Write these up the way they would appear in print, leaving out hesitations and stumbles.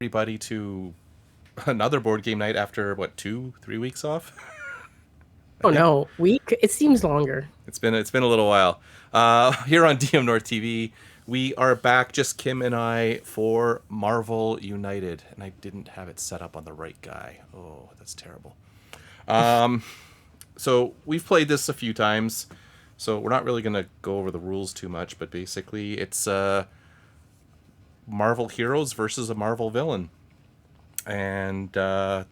everybody to another board game night after, what, 2-3 weeks off? Oh no, week? It seems longer. It's been a little while. Here on dmNorthTV, we are back, just Kim and I, for Marvel United. And I didn't have it set up on the right guy. Oh, that's terrible. So we've played this a few times, so we're not really going to go over the rules too much, but basically it's Marvel heroes versus a Marvel villain. And the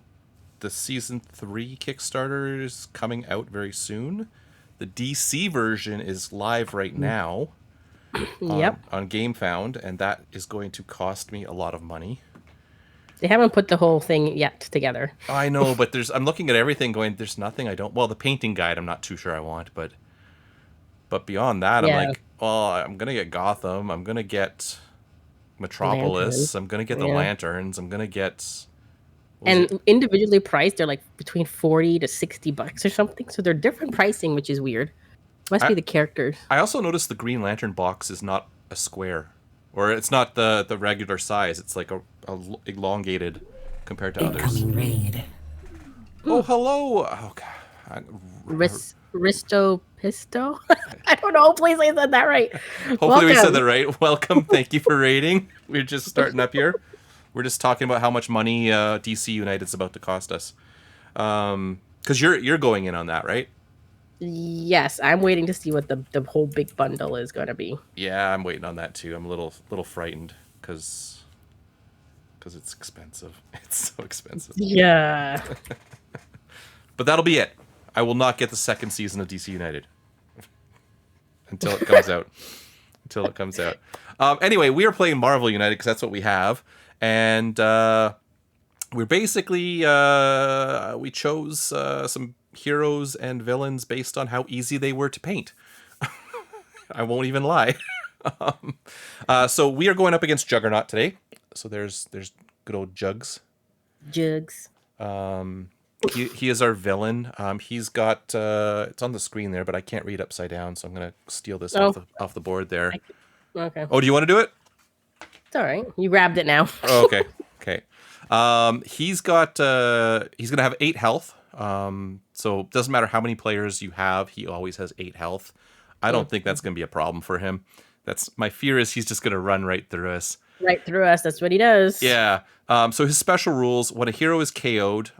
Season 3 Kickstarter is coming out very soon. The DC version is live right now Yep. on GameFound, and that is going to cost me a lot of money. They haven't put the whole thing yet together. I know, but I'm looking at everything going, there's nothing I don't... Well, the painting guide I'm not too sure I want, but beyond that, I'm Yeah. like, well, I'm going to get Gotham, I'm going to get Metropolis, Lanterns. I'm going to get the Yeah. Lanterns, I'm going to get... And individually priced, they're like between $40 to $60 or something. So they're different pricing, which is weird. Must be the characters. I also noticed the Green Lantern box is not a square, or it's not the regular size. It's like a elongated compared to others. Raid. Oh, hello. Oh, God. Risto Pisto? I don't know. Please, I said that right. Hopefully we said that right. Welcome. Thank you for raiding. We're just starting up here. We're just talking about how much money DC United's about to cost us. Because you're going in on that, right? Yes, I'm waiting to see what the whole big bundle is going to be. Yeah, I'm waiting on that too. I'm a little frightened because it's expensive. It's so expensive. Yeah. But that'll be it. I will not get the second season of DC United until it comes out. Until it comes out. Anyway, we are playing Marvel United because that's what we have, and we're basically we chose some heroes and villains based on how easy they were to paint. I won't even lie. So we are going up against Juggernaut today. So there's good old Jugs. Jugs. He is our villain. He's got it's on the screen there, but I can't read upside down, so I'm gonna steal this off the board there. Okay. Oh, do you want to do it? It's all right. You grabbed it now. Oh, okay. Okay. He's gonna have 8 health. So it doesn't matter how many players you have, he always has 8 health. I don't think that's gonna be a problem for him. That's my fear is he's just gonna run right through us. Right through us. That's what he does. Yeah. So his special rules: when a hero is KO'd,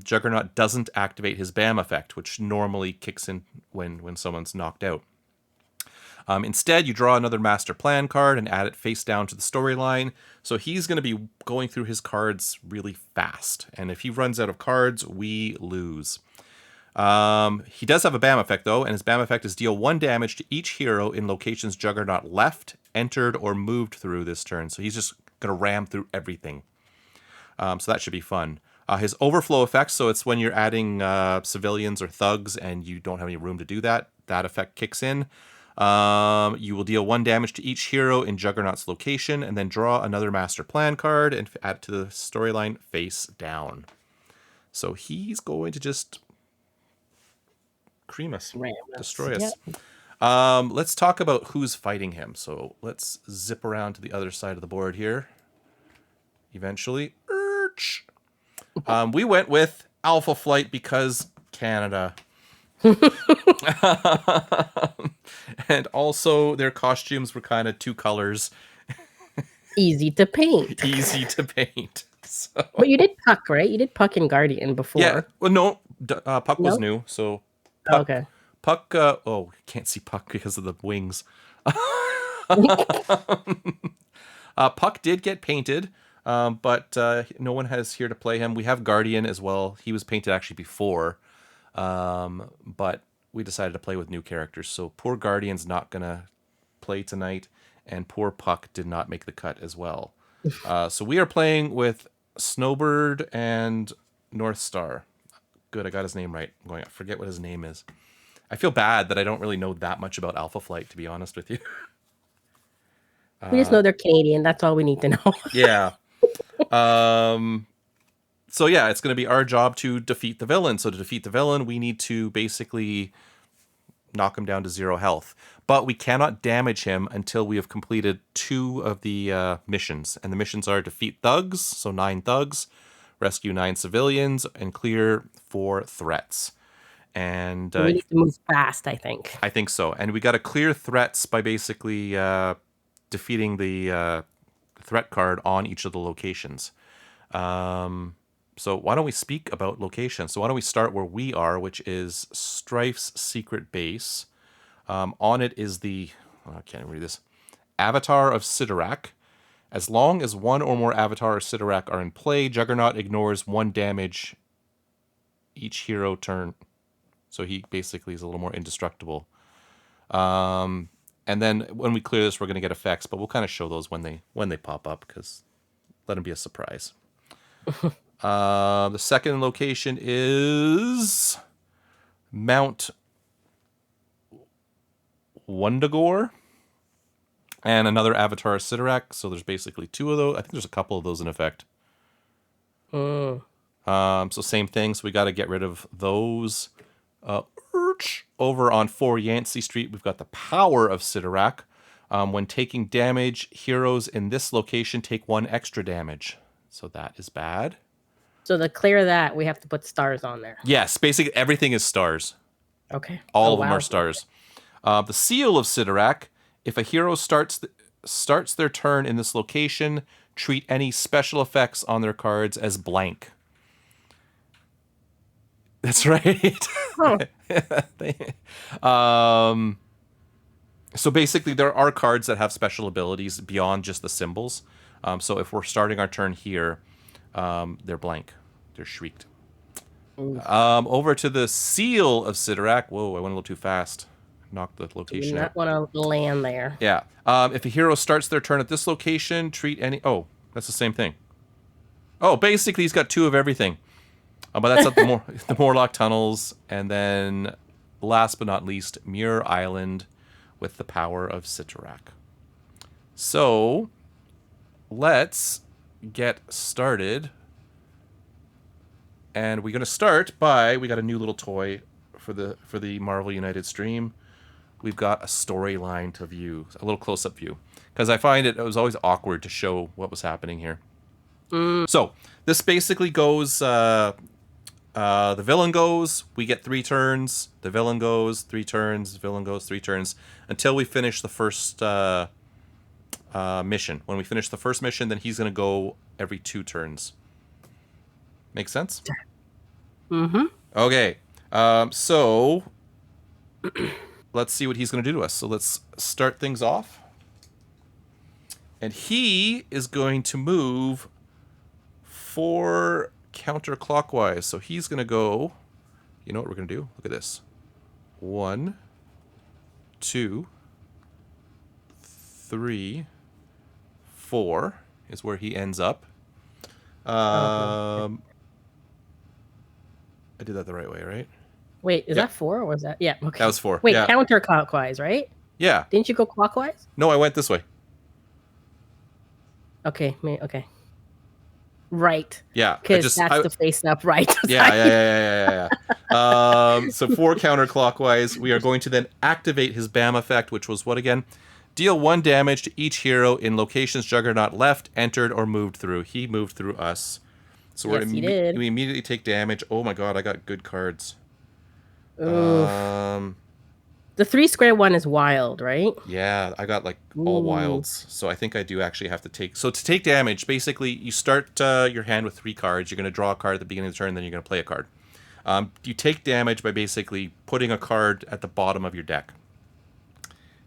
Juggernaut doesn't activate his BAM effect, which normally kicks in when someone's knocked out. Instead, you draw another master plan card and add it face down to the storyline. So he's going to be going through his cards really fast. And if he runs out of cards, we lose. He does have a BAM effect, though, and his BAM effect is deal 1 damage to each hero in locations Juggernaut left, entered, or moved through this turn. So he's just going to ram through everything. So that should be fun. His overflow effect, so it's when you're adding civilians or thugs and you don't have any room to do that, that effect kicks in. You will deal 1 damage to each hero in Juggernaut's location and then draw another master plan card and add it to the storyline face down. So he's going to just cream us, destroy us. Yep. Let's talk about who's fighting him. So let's zip around to the other side of the board here. Eventually. We went with Alpha Flight because Canada. And also their costumes were kind of 2 colors. Easy to paint. Easy to paint. So. But you did Puck, right? You did Puck and Guardian before. Yeah. Well, no. Puck was new. So Puck, okay. Puck. Oh, can't see Puck because of the wings. Puck did get painted, but no one has here to play him. We have Guardian as well. He was painted actually before, but we decided to play with new characters. So poor Guardian's not gonna play tonight, and poor Puck did not make the cut as well. So we are playing with Snowbird and North Star. Good, I got his name right. I forget what his name is. I feel bad that I don't really know that much about Alpha Flight, to be honest with you. We just know they're Canadian. That's all we need to know. Yeah. So yeah, it's going to be our job to defeat the villain. So to defeat the villain, we need to basically knock him down to 0 health. But we cannot damage him until we have completed 2 of the missions. And the missions are defeat thugs, so 9 thugs, rescue 9 civilians, and clear 4 threats. And we need to move fast, I think. I think so. And we got to clear threats by basically defeating the threat card on each of the locations. So why don't we speak about locations? So why don't we start where we are, which is Strife's secret base. On it is I can't even read this, Avatar of Sidorak. As long as 1 or more Avatar of Sidorak are in play, Juggernaut ignores 1 damage each hero turn. So he basically is a little more indestructible. And then when we clear this, we're going to get effects, but we'll kind of show those when they pop up, because let them be a surprise. The second location is Mount Wundagore and another Avatar of Sidorak. So there's basically 2 of those. I think there's a couple of those in effect. So same thing. So we got to get rid of those. Over on 4 Yancey Street, we've got the Power of Sidorak. When taking damage, heroes in this location take 1 extra damage. So that is bad. So to clear that, we have to put stars on there. Yes, basically everything is stars. Okay. All of them are stars. The Seal of Sidorak. If a hero starts their turn in this location, treat any special effects on their cards as blank. That's right. Oh. So basically, there are cards that have special abilities beyond just the symbols. So if we're starting our turn here, they're blank. They're shrieked. Over to the Seal of Sidorak. Whoa, I went a little too fast. Knocked the location You out. not want to land there. Yeah. If a hero starts their turn at this location, treat any... Oh, that's the same thing. Oh, basically, he's got 2 of everything. But that's not the Morlock Tunnels. And then, last but not least, Muir Island with the Power of Sidorak. So, let's get started. And we're going to start by... We got a new little toy for the Marvel United stream. We've got a storyline to view, a little close-up view. Because I find it was always awkward to show what was happening here. So, this basically goes... the villain goes, we get 3 turns. The villain goes, 3 turns. The villain goes, 3 turns. Until we finish the first mission. When we finish the first mission, then he's going to go every 2 turns. Make sense? Mm-hmm. Okay. So, let's see what he's going to do to us. So let's start things off. And he is going to move 4... counterclockwise. So he's going to go, you know what we're going to do? Look at this. 1, 2, 3, 4 is where he ends up. I did that the right way, right? Wait, is that 4 or was that? Yeah, okay. That was 4. Wait, yeah. counterclockwise, right? Yeah. Didn't you go clockwise? No, I went this way. Okay, right. Yeah. Because that's the face up right. Yeah. So 4 counterclockwise. We are going to then activate his BAM effect, which was what again? Deal 1 damage to each hero in locations Juggernaut left, entered, or moved through. He moved through us. So yes, he did. We immediately take damage. Oh my god, I got good cards. The 3 square one is wild, right? Yeah, I got like all wilds. So I think I do actually have to take... So to take damage, basically you start your hand with 3 cards. You're going to draw a card at the beginning of the turn, then you're going to play a card. You take damage by basically putting a card at the bottom of your deck.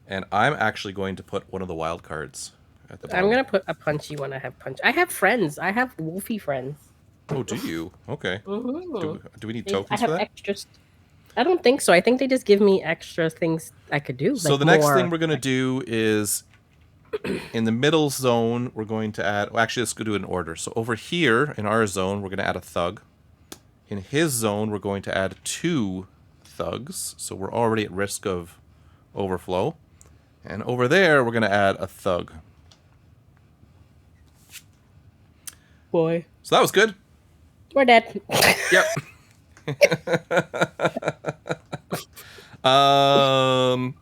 And I'm actually going to put one of the wild cards at the bottom. I'm going to put a punchy one. I have friends. I have wolfy friends. Oh, do you? Okay. Mm-hmm. Do we need tokens for that? Extras. I don't think so. I think they just give me extra things I could do. So the next thing we're going to do is in the middle zone, we're going to add... Well, actually, let's go do it in order. So over here in our zone, we're going to add a thug. In his zone, we're going to add 2 thugs. So we're already at risk of overflow. And over there, we're going to add a thug. Boy. So that was good. We're dead. Yep. Um,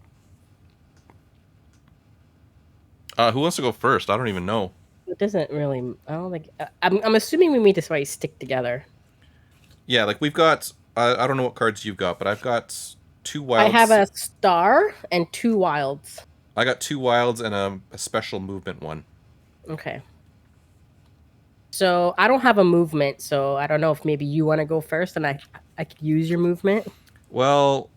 who wants to go first? I don't even know. It doesn't really. I don't think. I'm assuming we meet this way stick together. Yeah, like we've got. I don't know what cards you've got, but I've got two I have wilds. a star and 2 wilds. I got two wilds and a special movement one. Okay. So I don't have a movement, so I don't know if maybe you want to go first, and I could use your movement, Well,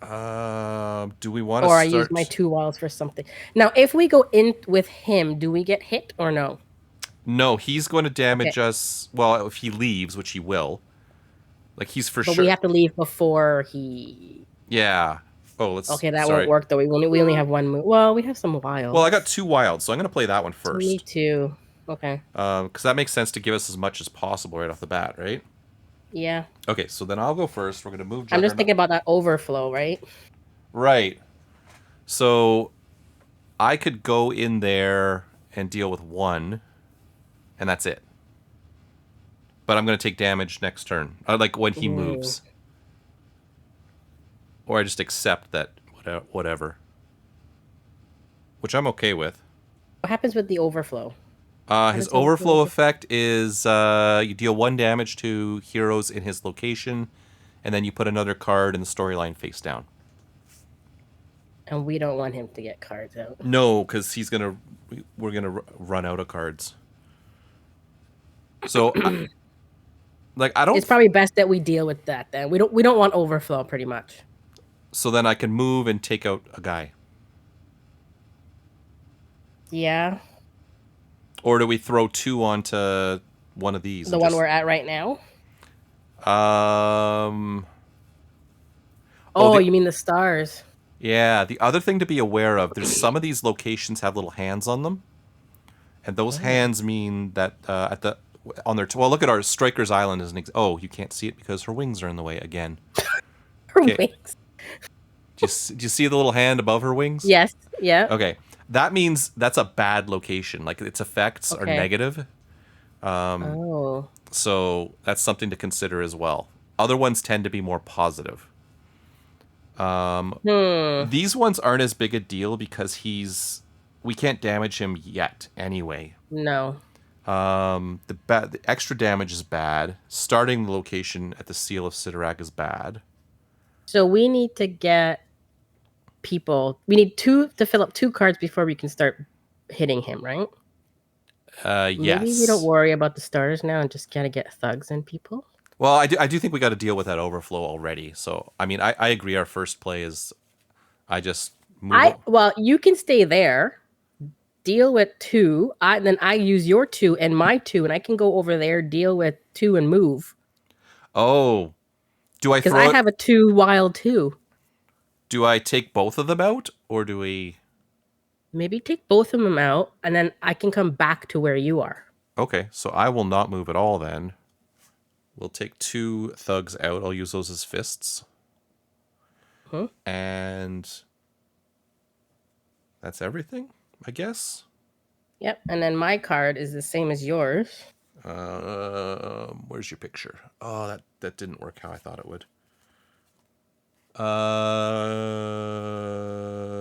do we want to or I use my start? 2 wilds for something. Now, if we go in with him, do we get hit or no? No, he's going to Okay, damage us. Well, if he leaves, which he will. Like he's for but we sure. have to leave before he. Yeah. Oh, let's. Okay, that won't Sorry. work though. We only have one move. Well, we have some Well, I got wilds. two wilds, so I'm going to play that one So me first. too. Okay. Because that makes sense to give us as much as possible right off the bat, right? Yeah. Okay, so then I'll go first. We're going to move I'm just Juggernaut. thinking about that overflow, right? Right. So I could go in there and deal with one, and that's it. But I'm going to take damage next turn. Like when he Mm. moves. Or I just accept that whatever. Which I'm okay with. What happens with the overflow? How His does overflow overflow work? effect is you deal one damage to heroes in his location, and then you put another card in the storyline face down. And we don't want him to get cards out. No, because we're gonna run out of cards. So, like, I don't. It's probably best that we deal with that then. We don't want overflow pretty much. So then I can move and take out a guy. Yeah. Or do we throw two onto one of these The and one just we're at right now. um. Oh, Oh, you mean the stars? yeah. The other thing to be aware of: there's some of these locations have little hands on them, and those Oh. hands mean that at the on their well, look at our Striker's Island as an oh, you can't see it because her wings are in the way again. Her Okay, wings. do you see the little hand above her wings? Yes. Yeah. Okay, that means that's a bad location. Like its effects are Okay. negative, Oh. so that's something to consider as well. Other ones tend to be more positive. Hmm. These ones aren't as big a deal because we can't damage him yet anyway. No. The extra damage is bad. Starting the location at the Seal of Sidorak is bad. So we need to get people. We need two to fill up 2 cards before we can start hitting him, right? Maybe we don't Yes. worry about the stars now and just gotta get thugs and people. Well, I do think we got to deal with that overflow already. So, I mean, I agree. Our first play is I just move. Well, you can stay there, deal with 2. Then I use your 2 and my 2, and I can go over there, deal with 2, and move Oh, do I because throw I it? have a 2 wild too. Do I take both of them out, or do we? Maybe take both of them out, and then I can come back to where you are. Okay, so I will not move at all then. We'll take two thugs out. I'll use those as fists. Hmm? And that's everything, I guess. Yep. And then my card is the same as yours. Where's your picture? Oh, that didn't work how I thought it would.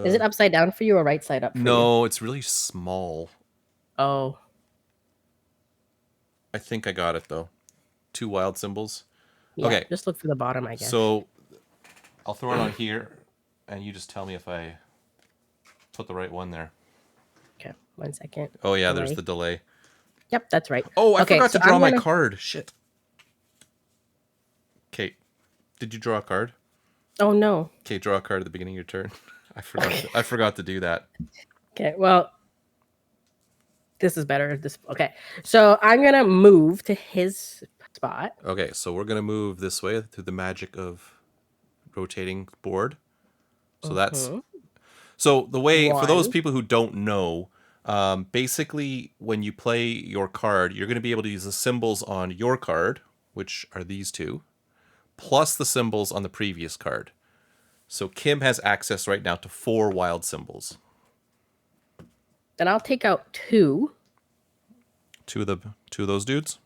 Is it upside down for you or right side up for you? No, it's really small. Oh. I think I got it though. Two wild symbols. Yeah. Okay, Just look for the bottom, I guess. so I'll throw it on here, and you just tell me if I put the right one there. Okay. 1 second. Oh yeah, there's Delay. the delay. Yep, that's right. Oh, I Okay, forgot so to draw I'm my gonna. card. Shit. Kate, did you draw a card? Oh no. Kate, draw a card at the beginning of your turn. I forgot to do that. Okay. Well, this is better. Okay. So I'm gonna move to his spot. Okay, so we're gonna move this way through the magic of rotating board. So that's Mm-hmm. so the way for those 1. people who don't know, basically when you play your card, you're going to be able to use the symbols on your card, which are these two, plus the symbols on the previous card. So Kim has access right now to 4 wild symbols. Then I'll take out 2. Two of those dudes.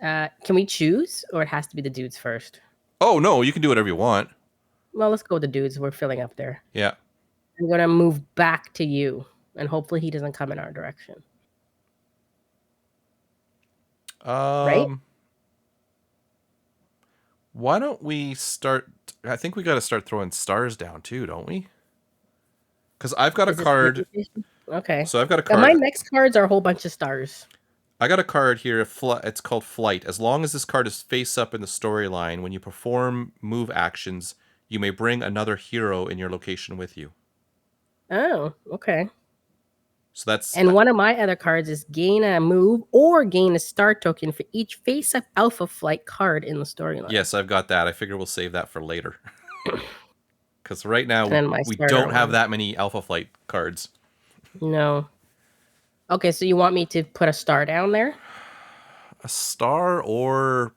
Can we choose, or it has to be the dudes first? Oh no, you can do whatever you want. Well, let's go with the dudes. We're filling up there. Yeah. I'm gonna move back to you, and hopefully he doesn't come in our direction. Right? Why don't we start? I think we got to start throwing stars down too, don't we? Because I've got a Is this card. okay? So I've got a And card. my next cards are a whole bunch of stars. I got a card here. It's called Flight. As long as this card is face up in the storyline, when you perform move actions, you may bring another hero in your location with you. Oh, okay. So that's... And one of my other cards is gain a move or gain a star token for each face-up Alpha Flight card in the storyline. Yes, I've got that. I figure we'll save that for later. Because right now we starter don't have one. that many Alpha Flight cards. No. Okay, so you want me to put a star down there? A star or...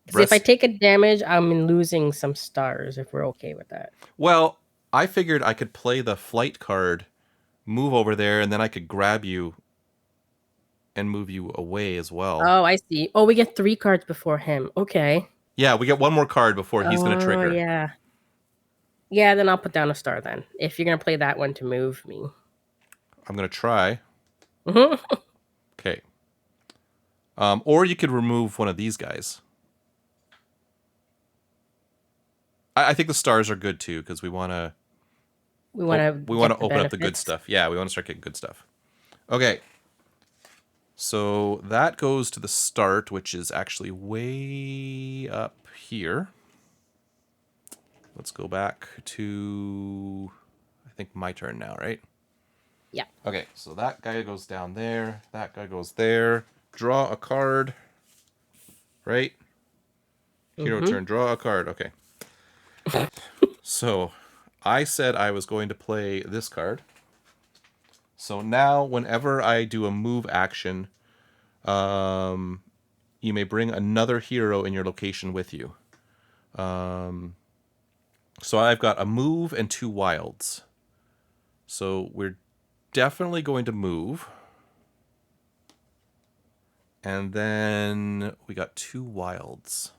Because if I take a damage, I'm losing some stars, if we're okay with that. Well, I figured I could play the flight card, move over there, and then I could grab you and move you away as well. Oh, I see. Oh, we get 3 cards before him. Okay. Yeah, we get one more card before he's going to trigger. Yeah. Yeah, then I'll put down a star then. If you're going to play that one to move me. I'm going to try. Okay. Or you could remove one of these guys. I think the stars are good too, because we want to... We want to open up the good stuff. Yeah, we want to start getting good stuff. Okay. So that goes to the start, which is actually way up here. Let's go back to, I think, my turn now, right? Yeah. Okay, so that guy goes down there. That guy goes there. Draw a card. Right? Hero turn. Draw a card. Okay. So I said I was going to play this card. So now whenever I do a move action, you may bring another hero in your location with you. So I've got a move and 2 wilds. So we're definitely going to move. And then we got 2 wilds.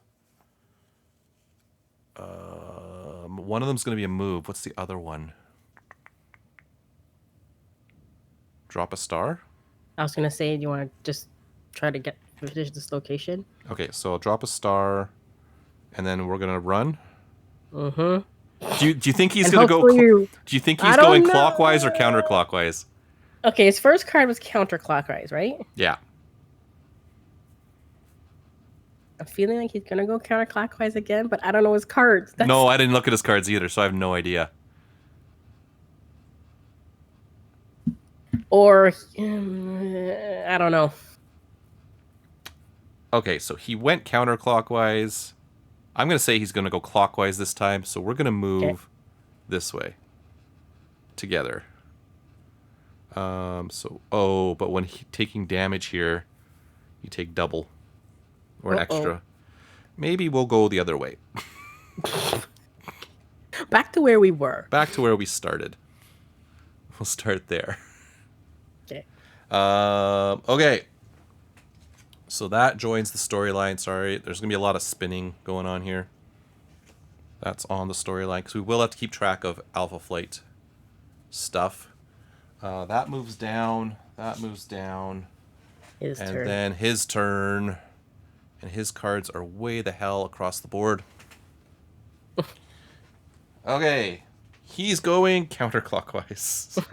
One of them's going to be a move. What's the other one? Drop a star? I was going to say, do you want to just try to finish this location? Okay, so I'll drop a star, and then we're going to run. Mm-hmm. Do you think he's going to go... Do you think he's going clockwise or counterclockwise? Okay, his first card was counterclockwise, right? Yeah. I'm feeling like he's going to go counterclockwise again, but I don't know his cards. No, I didn't look at his cards either, so I have no idea. Or, I don't know. Okay, so he went counterclockwise. I'm going to say he's going to go clockwise this time, so we're going to move this way together. But when taking damage here, you take double or an extra. Maybe we'll go the other way. Back to where we were. Back to where we started. We'll start there. Okay. Okay. So that joins the storyline. Sorry, there's going to be a lot of spinning going on here. That's on the storyline, because we will have to keep track of Alpha Flight stuff. That moves down. That moves down. His turn. And then his turn. And his cards are way the hell across the board. Okay. He's going counterclockwise.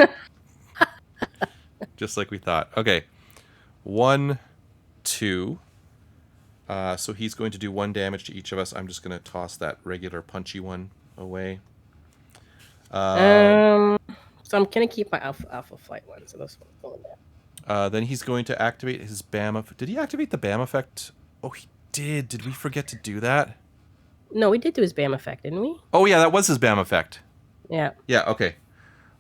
Just like we thought. Okay. 1, 2. So he's going to do 1 damage to each of us. I'm just going to toss that regular punchy one away. So I'm going to keep my Alpha Flight one. So this one's going there. Then he's going to activate his BAM effect. Did he activate the BAM effect? Oh, he did. Did we forget to do that? No, we did do his BAM effect, didn't we? Oh, yeah, that was his BAM effect. Yeah. Yeah, okay.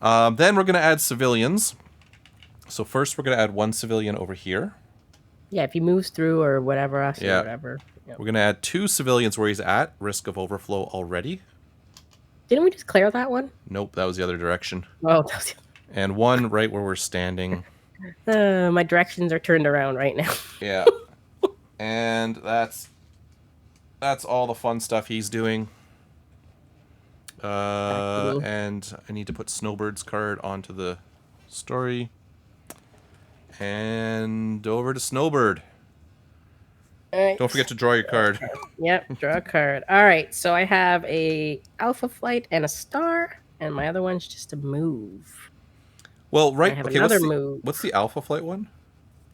Then we're going to add civilians. So first we're going to add 1 civilian over here. Yeah, if he moves through or whatever else or whatever. Yep. We're going to add 2 civilians where he's at. Risk of overflow already. Didn't we just clear that one? Nope, that was the other direction. Oh, that was And 1 right where we're standing. My directions are turned around right now. Yeah. And that's all the fun stuff he's doing. And I need to put Snowbird's card onto the story. And over to Snowbird. Right. Don't forget to draw your card. Yep, draw a card. All right, so I have a Alpha Flight and a star, and my other one's just a move. Well, right. I have Okay, another move. what's the Alpha Flight one?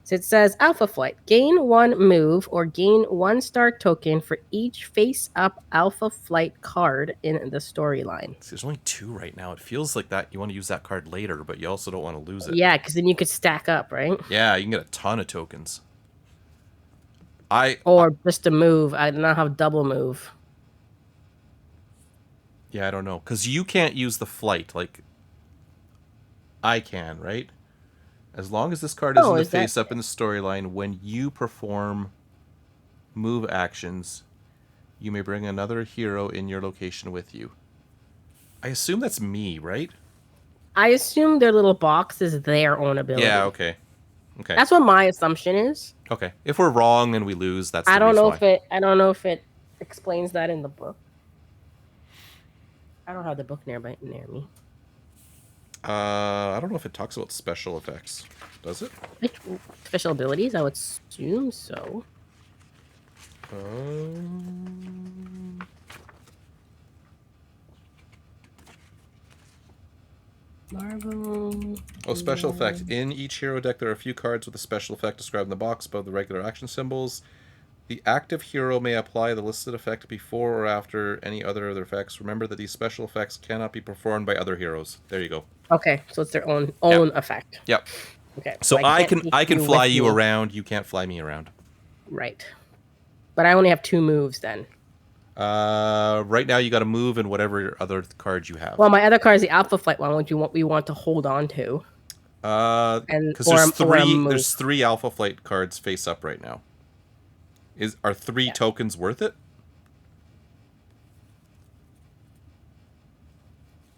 So it says Alpha Flight. Gain 1 move or gain 1 star token for each face-up Alpha Flight card in the storyline. There's only 2 right now. It feels like that you want to use that card later, but you also don't want to lose it. Yeah, because then you could stack up, right? Yeah, you can get a ton of tokens. Or just a move. I do not have double move. Yeah, I don't know. Because you can't use the flight like I can, right? As long as this card is in the face-up in the storyline, when you perform move actions, you may bring another hero in your location with you. I assume that's me, right? I assume their little box is their own ability. Yeah, okay. Okay. That's what my assumption is. Okay. If we're wrong and we lose, that's the I don't reason know why. I don't know if it explains that in the book. I don't have the book near me. I don't know if it talks about special effects. Does it? Special abilities? I would assume so. Marvel. Oh, special effect. In each hero deck, there are a few cards with a special effect described in the box above the regular action symbols. The active hero may apply the listed effect before or after any other effects. Remember that these special effects cannot be performed by other heroes. There you go. Okay, so it's their own effect. Yep. Okay. So I can fly you around. You can't fly me around. Right. But I only have 2 moves then. Right now you got to move in whatever other cards you have. Well, my other card is the Alpha Flight one, which we want to hold on to. Because there's 3 Alpha Flight cards face up right now. Are 3 tokens worth it?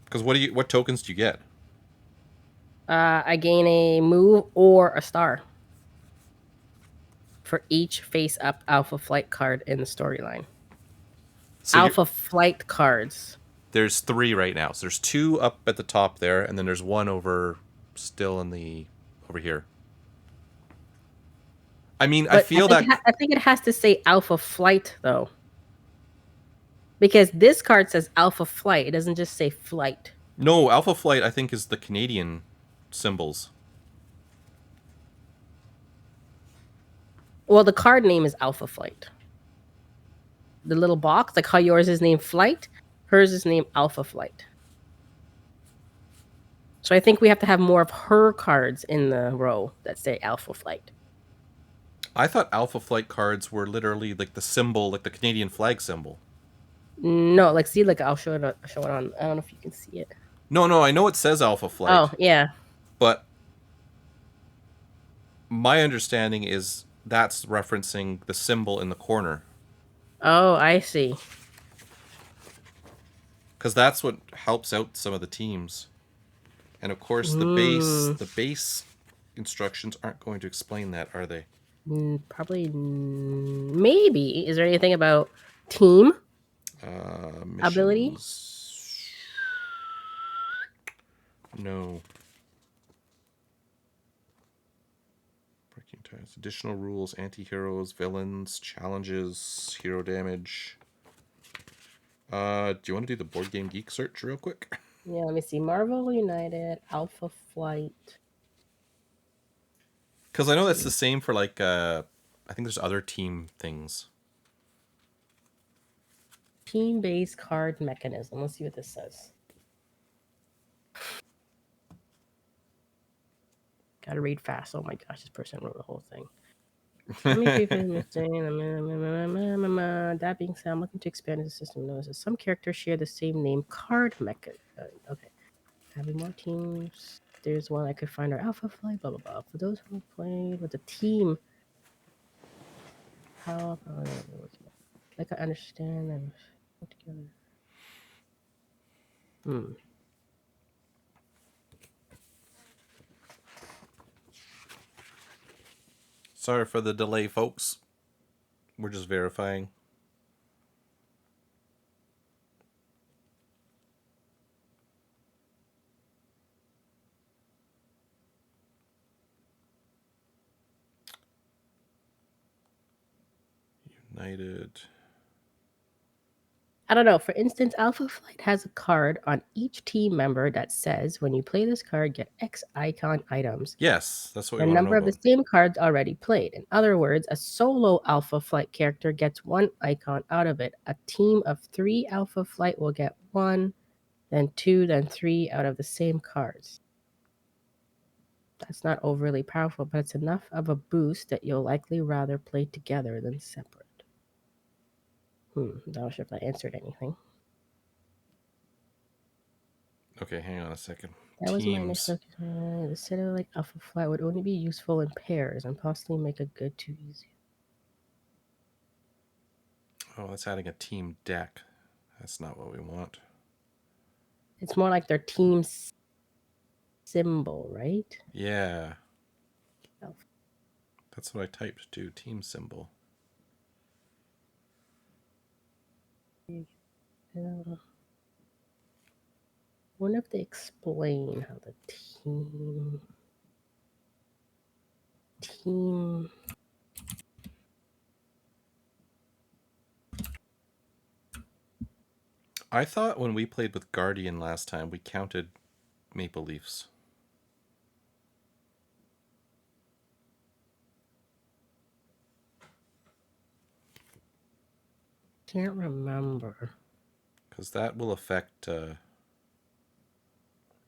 Because what tokens do you get? I gain a move or a star for each face-up Alpha Flight card in the storyline. So Alpha Flight cards. There's 3 right now. So there's 2 up at the top there, and then there's 1 over here. I mean, I think it has to say Alpha Flight though, because this card says Alpha Flight. It doesn't just say flight. No, Alpha Flight I think is the Canadian symbols. Well, the card name is Alpha Flight. The little box, like how yours is named Flight, hers is named Alpha Flight. So I think we have to have more of her cards in the row that say Alpha Flight. I thought Alpha Flight cards were literally like the symbol, like the Canadian flag symbol. No, like see, like I'll show it on. I don't know if you can see it. No, I know it says Alpha Flight. Oh yeah. But my understanding is that's referencing the symbol in the corner. Oh, I see. Because that's what helps out some of the teams. And of course, the base instructions aren't going to explain that, are they? Probably, maybe. Is there anything about team ability? No. Breaking ties. Additional rules: anti-heroes, villains, challenges, hero damage. Do you want to do the Board Game Geek search real quick? Yeah, let me see. Marvel United, Alpha Flight. Because I know that's the same for like, I think there's other team things. Team-based card mechanism. Let's see what this says. Gotta read fast. Oh my gosh, this person wrote the whole thing. That being said, I'm looking to expand the system. Notice some characters share the same name card mechanism. Okay. Having more teams. There's one I could find our Alpha Flight, blah blah blah. For those who played with the team, how like I understand and put together. Sorry for the delay, folks. We're just verifying. United. I don't know. For instance, Alpha Flight has a card on each team member that says, when you play this card, get X icon items. Yes, that's what The we want to know number of the about. same cards already played. In other words, a solo Alpha Flight character gets one icon out of it. A team of 3 Alpha Flight will get 1, then 2, then 3 out of the same cards. That's not overly powerful, but it's enough of a boost that you'll likely rather play together than separate. Not sure if that answered anything. Okay, hang on a second. That was my initial. The set of like Alpha Flight would only be useful in pairs and possibly make a good 2 easy. Oh, that's adding a team deck. That's not what we want. It's more like their team symbol, right? Yeah. Alpha. That's what I typed too. Team symbol. Wonder if they explain how the team. I thought when we played with Guardian last time, we counted Maple Leafs. Can't remember. Because that will affect... I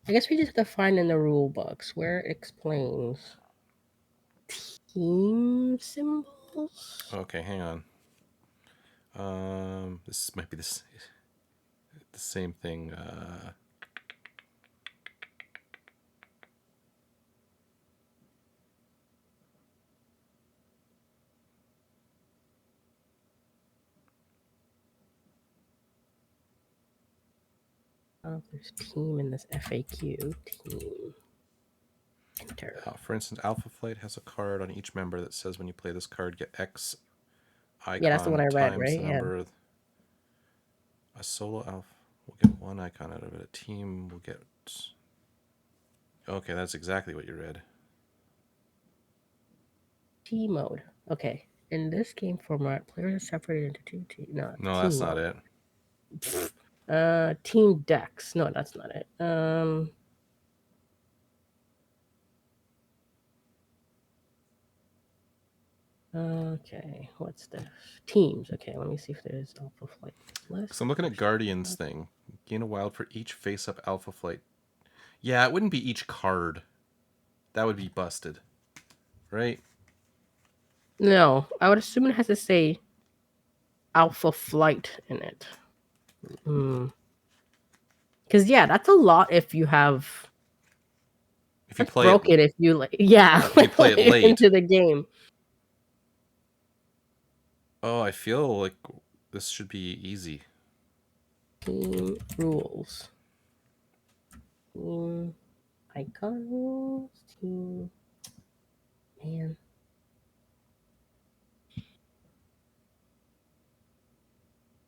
guess we just have to find in the rule books where it explains team symbols. Okay, hang on. This might be the same thing. Oh, there's team in this FAQ. Team. Enter. For instance, Alpha Flight has a card on each member that says when you play this card, get X icon Yeah, that's the one I read, times right? the Yeah. number of... A solo Alpha will get 1 icon out of it. A team will get... Okay, that's exactly what you read. Team mode. Okay. In this game format, players are separated into 2 teams. No, team that's mode. not it. Team decks. No, that's not it. Okay, what's this? Teams. Okay, let me see if there's Alpha Flight list. So I'm looking at Guardian's thing. Gain a wild for each face-up Alpha Flight. Yeah, it wouldn't be each card. That would be busted. Right? No, I would assume it has to say Alpha Flight in it. Because, yeah, that's a lot if you have... If you That's play broken if you... Yeah, if you play it late. into the game. Oh, I feel like this should be easy. Team rules. Team icons. Team... Man.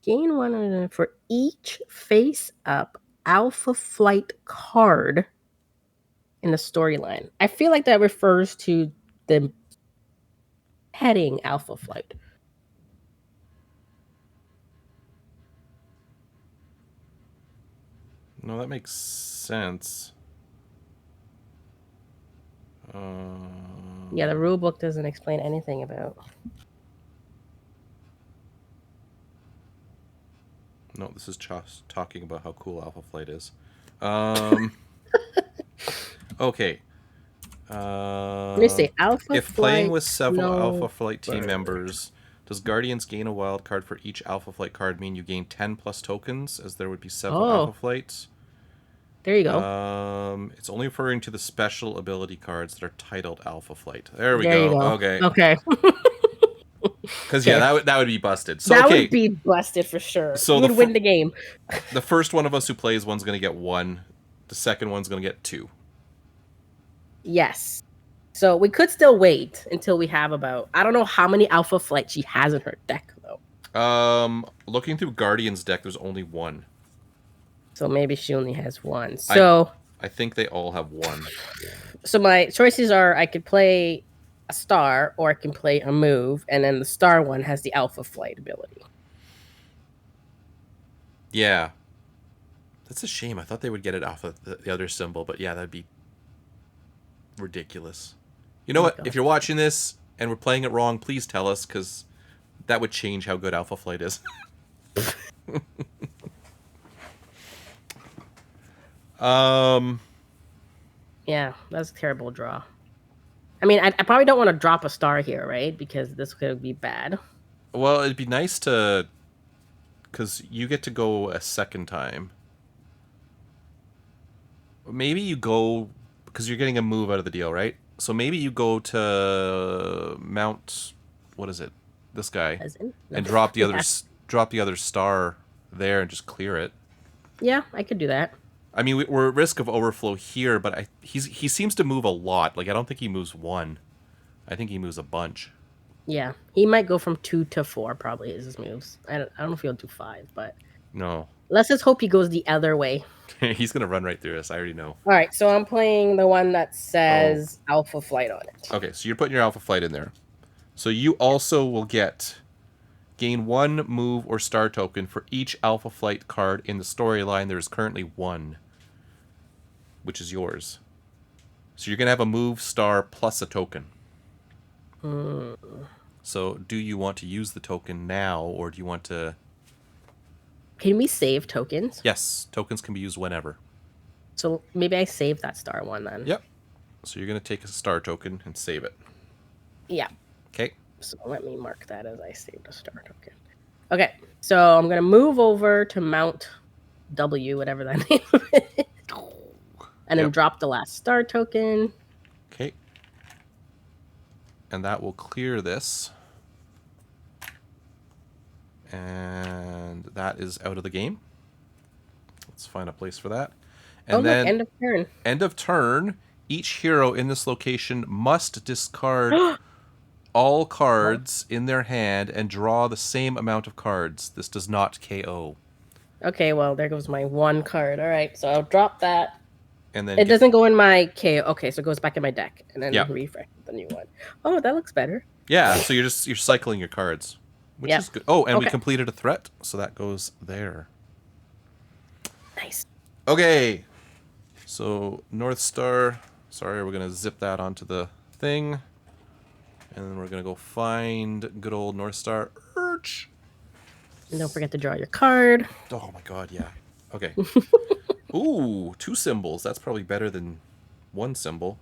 Gain 1 for each face-up Alpha Flight card in the storyline. I feel like that refers to the heading Alpha Flight. No, that makes sense. Yeah, the rulebook doesn't explain anything about. No, this is just talking about how cool Alpha Flight is. Okay. Let me see. Alpha if Flight. playing with several Alpha Flight team members, does Guardians gain a wild card for each Alpha Flight card mean you gain 10 plus tokens, as there would be several Alpha Flights? There you go. It's only referring to the special ability cards that are titled Alpha Flight. There we There you go. go. Okay. Okay. Because yeah, that would be busted. So that okay. would be busted for sure. So you would win the game. The first one of us who plays one's going to get 1. The second one's going to get 2. Yes. So we could still wait until we have about... I don't know how many Alpha Flight she has in her deck, though. Looking through Guardian's deck, there's only 1. So maybe she only has 1. So I think they all have 1. So my choices are I could play a star, or I can play a move, and then the star one has the alpha flight ability. Yeah. That's a shame. I thought they would get it off of the other symbol, but yeah, that'd be ridiculous. You know Oh my what? If god. you're watching this and we're playing it wrong, please tell us, because that would change how good Alpha Flight is. um. Yeah, that's a terrible draw. I mean, I probably don't want to drop a star here, right? Because this could be bad. Well, it'd be nice to, because you get to go a second time. Maybe you go, because you're getting a move out of the deal, right? So maybe you go to Mount, what is it? This guy, As in, no. and drop the Yeah. drop the other star there and just clear it. Yeah, I could do that. I mean, we're at risk of overflow here, but he seems to move a lot. Like, I don't think he moves one. I think he moves a bunch. Yeah, he might go from 2 to 4. Probably is his moves. I don't know if he'll do 5, but No. let's just hope he goes the other way. He's going to run right through us. I already know. All right, so I'm playing the one that Oh. says Alpha Flight on it. Okay, so you're putting your Alpha Flight in there. So you also will gain 1 move or star token for each Alpha Flight card in the storyline. There is currently 1, which is yours. So you're going to have a move, star, plus a token. So do you want to use the token now, or do you want to... Can we save tokens? Yes, tokens can be used whenever. So maybe I save that star one then. Yep. So you're going to take a star token and save it. Yeah. Okay. So let me mark that as I saved a star token. Okay, so I'm going to move over to Mount W, whatever that name is. And then drop the last star token. Okay. And that will clear this. And that is out of the game. Let's find a place for that. And then look, end of turn. End of turn. Each hero in this location must discard all cards in their hand and draw the same amount of cards. This does not KO. Okay, well, there goes my 1 card. All right, so I'll drop that. And then it doesn't go in my KO. Okay, so it goes back in my deck and then refresh the new one. Oh, that looks better. Yeah, so you're cycling your cards, which is good. Oh, and we completed a threat, so that goes there. Nice. Okay. So North Star, sorry, we're gonna zip that onto the thing, and then we're gonna go find good old North Star. And don't forget to draw your card. Oh my god, yeah. Okay. Ooh, 2 symbols. That's probably better than 1 symbol.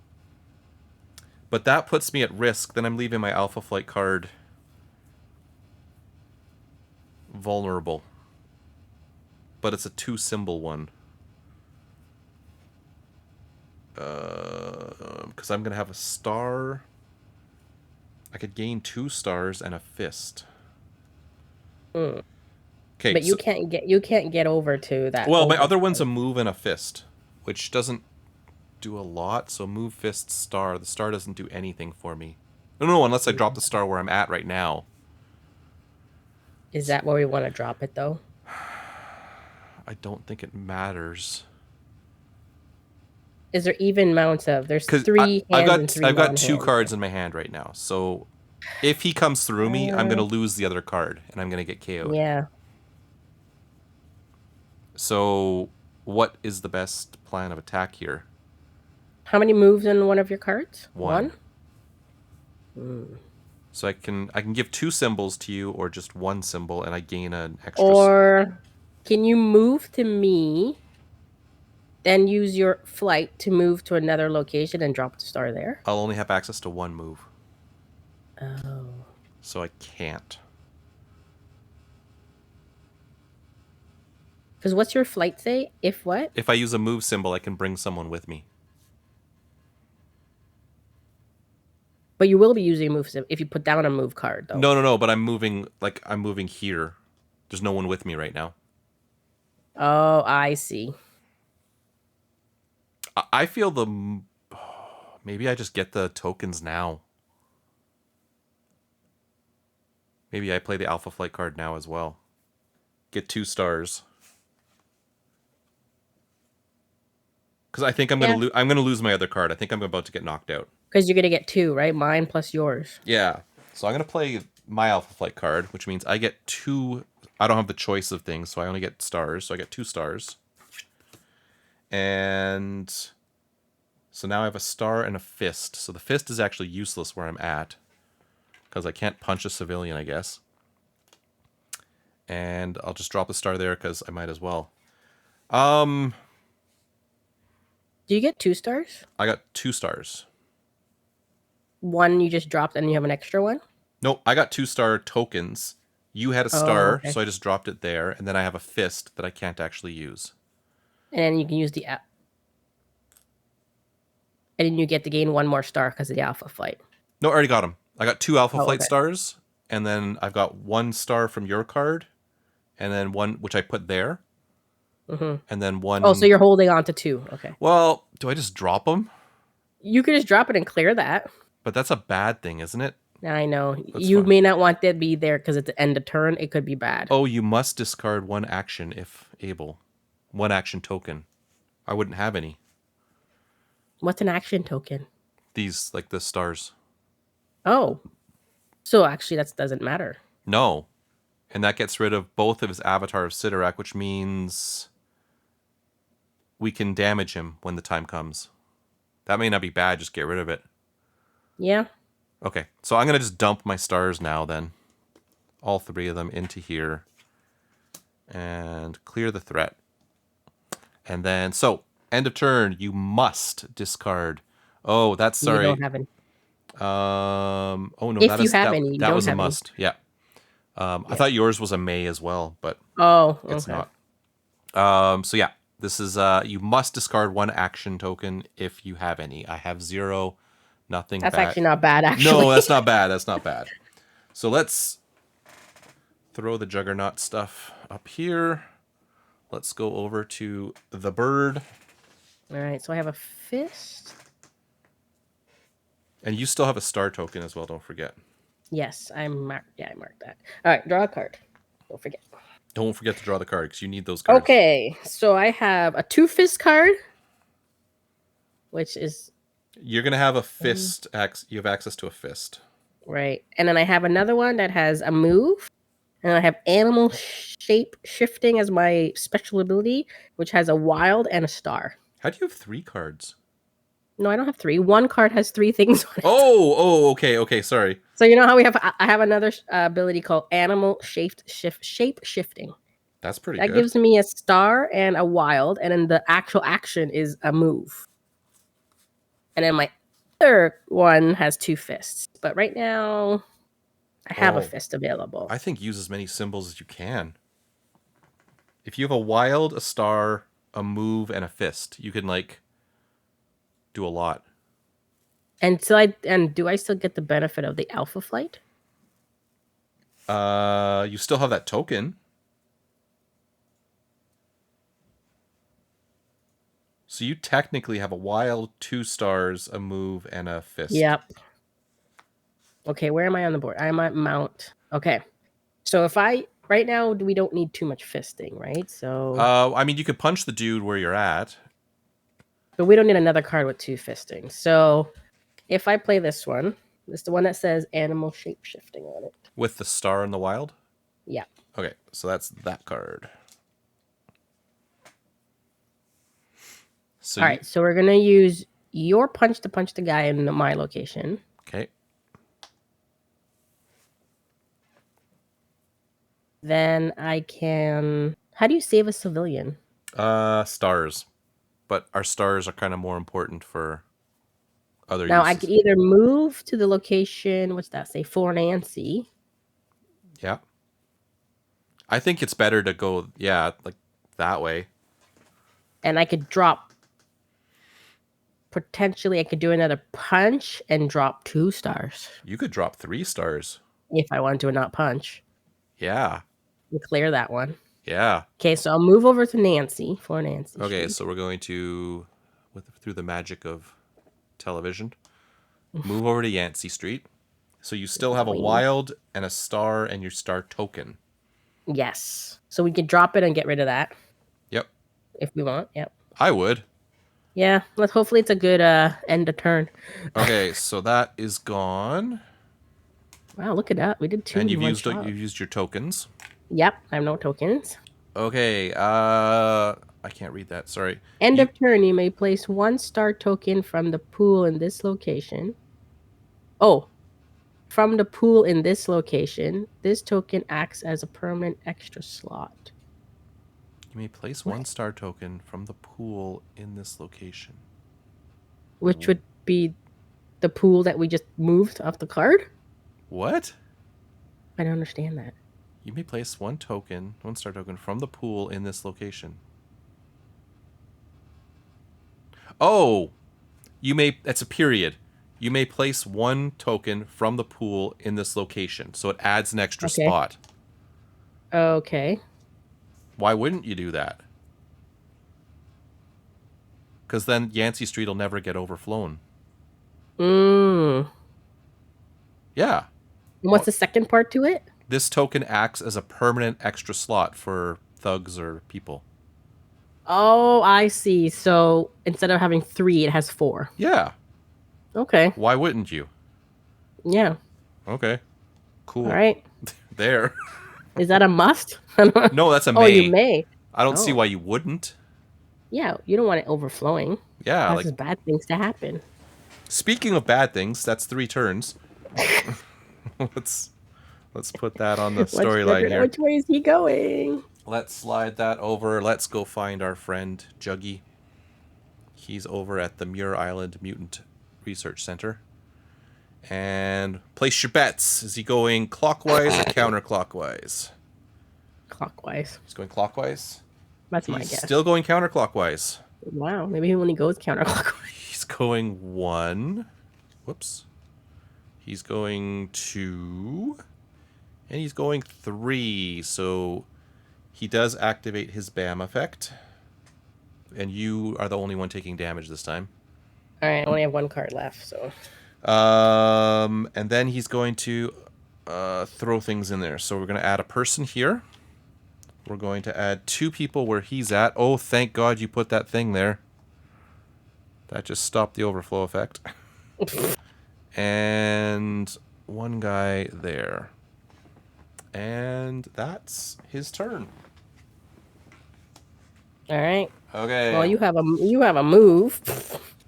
But that puts me at risk. Then I'm leaving my Alpha Flight card vulnerable. But it's a 2 symbol one. Because I'm gonna have a star. I could gain 2 stars and a fist. Okay, but you can't get over to that. Well, my other one's a move and a fist, which doesn't do a lot. So move, fist, star. The star doesn't do anything for me. No, unless I drop the star where I'm at right now. Is that where we want to drop it though? I don't think it matters. Is there even mounts of? There's 3 hands I've got 2 cards in my hand right now. So if he comes through me, I'm going to lose the other card and I'm going to get KO'd. Yeah. So what is the best plan of attack here? How many moves in one of your cards? 1. So I can give 2 symbols to you, or just 1 symbol, and I gain an extra. Or can you move to me, then use your flight to move to another location and drop the star there? I'll only have access to 1 move. Oh. So I can't. Because what's your flight say? If what? If I use a move symbol, I can bring someone with me. But you will be using a move symbol if you put down a move card, though. No. But I'm moving here. There's no one with me right now. Oh, I see. I feel maybe I just get the tokens now. Maybe I play the Alpha Flight card now as well. Get 2 stars. Because I think I'm gonna lose my other card. I think I'm about to get knocked out. Because you're gonna get 2, right? Mine plus yours. Yeah. So I'm going to play my Alpha Flight card, which means I get 2. I don't have the choice of things, so I only get stars. So I get 2 stars. And so now I have a star and a fist. So the fist is actually useless where I'm at, because I can't punch a civilian, I guess. And I'll just drop a star there because I might as well. Do you get 2 stars? I got 2 stars. One you just dropped and you have an extra one? Nope, I got 2-star tokens. You had a Oh, star, okay. so I just dropped it there, and then I have a fist that I can't actually use. And then you can use the app. And then you get to gain 1 more star because of the Alpha Flight. No, I already got them. I got 2 Alpha Flight okay. stars, and then I've got 1 star from your card, and then 1 which I put there, and then 1. Oh, so you're holding on to 2. Okay. Well, do I just drop them? You could just drop it and clear that. But that's a bad thing, isn't it? I know. That's You fine. may not want that to be there because at the end of turn, it could be bad. Oh, you must discard 1 action if able. 1 action token. I wouldn't have any. What's an action token? These, like the stars. Oh. So actually, that doesn't matter. No. And that gets rid of both of his Avatar of Sidorak, which means we can damage him when the time comes. That may not be bad, just get rid of it. Yeah. Okay, so I'm going to just dump my stars now then. All 3 of them into here. And clear the threat. And then, so, end of turn, you must discard. Oh, that's sorry. You don't have any. Oh no, If that you is have that, any, you that don't was a have any. must. Yeah. I thought yours was a may as well, but Oh, it's okay. not. So yeah, this is you must discard 1 action token if you have any. I have 0, nothing That's bad. actually not bad, actually. No, that's not bad. That's not bad. So let's throw the Juggernaut stuff up here. Let's go over to the bird. All right, so I have a fist. And you still have a star token as well, don't forget. Yes, I marked that. All right, draw a card. Don't forget. Don't forget to draw the card because you need those cards. Okay, so I have a 2 fist card, which is You're gonna have a fist. You have access to a fist. right, and then I have another one that has a move, and I have animal shape shifting as my special ability, which has a wild and a star. How do you have 3 cards? No, I don't have 3. One card has 3 things on it. Oh, okay, sorry. So you know how I have another ability called animal shape shifting. That's pretty That good. gives me a star and a wild, and then the actual action is a move. And then my other one has 2 fists. But right now, I have a fist available. I think use as many symbols as you can. If you have a wild, a star, a move, and a fist, you can like do a lot. And do I still get the benefit of the Alpha Flight? You still have that token. So you technically have a wild, 2 stars, a move, and a fist. Yep. Okay, where am I on the board? I'm at Mount. Okay. So right now we don't need too much fisting, right? So I mean, you could punch the dude where you're at. but we don't need another card with 2 fisting. So if I play this one, it's the one that says animal shape shifting on it. With the star in the wild? Yeah. Okay, so that's that card. So all right, so we're gonna use your punch to punch the guy in my location. Okay. Then I can. How do you save a civilian? Stars. But our stars are kind of more important for other Now uses. I could either move to the location. What's that say? For Nancy. Yeah. I think it's better to go, like that way. And I could drop. Potentially, I could do another punch and drop 2 stars. You could drop 3 stars. If I want to not punch. Yeah. And clear that one. Yeah. Okay, so I'll move over to Nancy for Nancy. Okay, so we're going to, through the magic of television, move over to Yancey Street. So you still have a wild and a star and your star token. Yes. So we could drop it and get rid of that. Yep. If we want. Yep. I would. Yeah, let's hopefully it's a good end of turn. Okay, so that is gone. Wow, look at that. We did 2 And in one you've shot. used your tokens. Yep, I have no tokens. Okay, I can't read that. Sorry. End You of turn, you may place 1 star token from the pool in this location. Oh, from the pool in this location. This token acts as a permanent extra slot. you may place What? 1 star token from the pool in this location. Which would be the pool that we just moved off the card? What? I don't understand that. You may place 1 star token from the pool in this location. Oh, that's a period. You may place 1 token from the pool in this location. So it adds an extra Okay. spot. Okay. Why wouldn't you do that? Because then Yancey Street will never get overflown. Mm. Yeah. And what's the second part to it? This token acts as a permanent extra slot for thugs or people. Oh, I see. So instead of having 3, it has 4. Yeah. Okay. Why wouldn't you? Yeah. Okay. Cool. All right. There. Is that a must? No, that's a Oh, you may. may. I don't see Oh. why you wouldn't. Yeah, you don't want it overflowing. Yeah, Causes bad things to happen. speaking of bad things, that's 3 turns. let's put that on the storyline here. Which way is he going? Let's slide that over. Let's go find our friend Juggy. He's over at the Muir Island Mutant Research Center. And place your bets. Is he going clockwise or counterclockwise? Clockwise. He's going clockwise. That's my He's guess. still going counterclockwise. Wow, maybe he only goes counterclockwise. He's going 1. Whoops. He's going 2. And he's going 3. So he does activate his BAM effect. And you are the only one taking damage this time. All right, I only have 1 card left, so. And then he's going to throw things in there. So we're going to add a person here. We're going to add 2 people where he's at. Oh, thank God you put that thing there. That just stopped the overflow effect. And 1 guy there. And that's his turn. All right. Okay. Well, you have a move.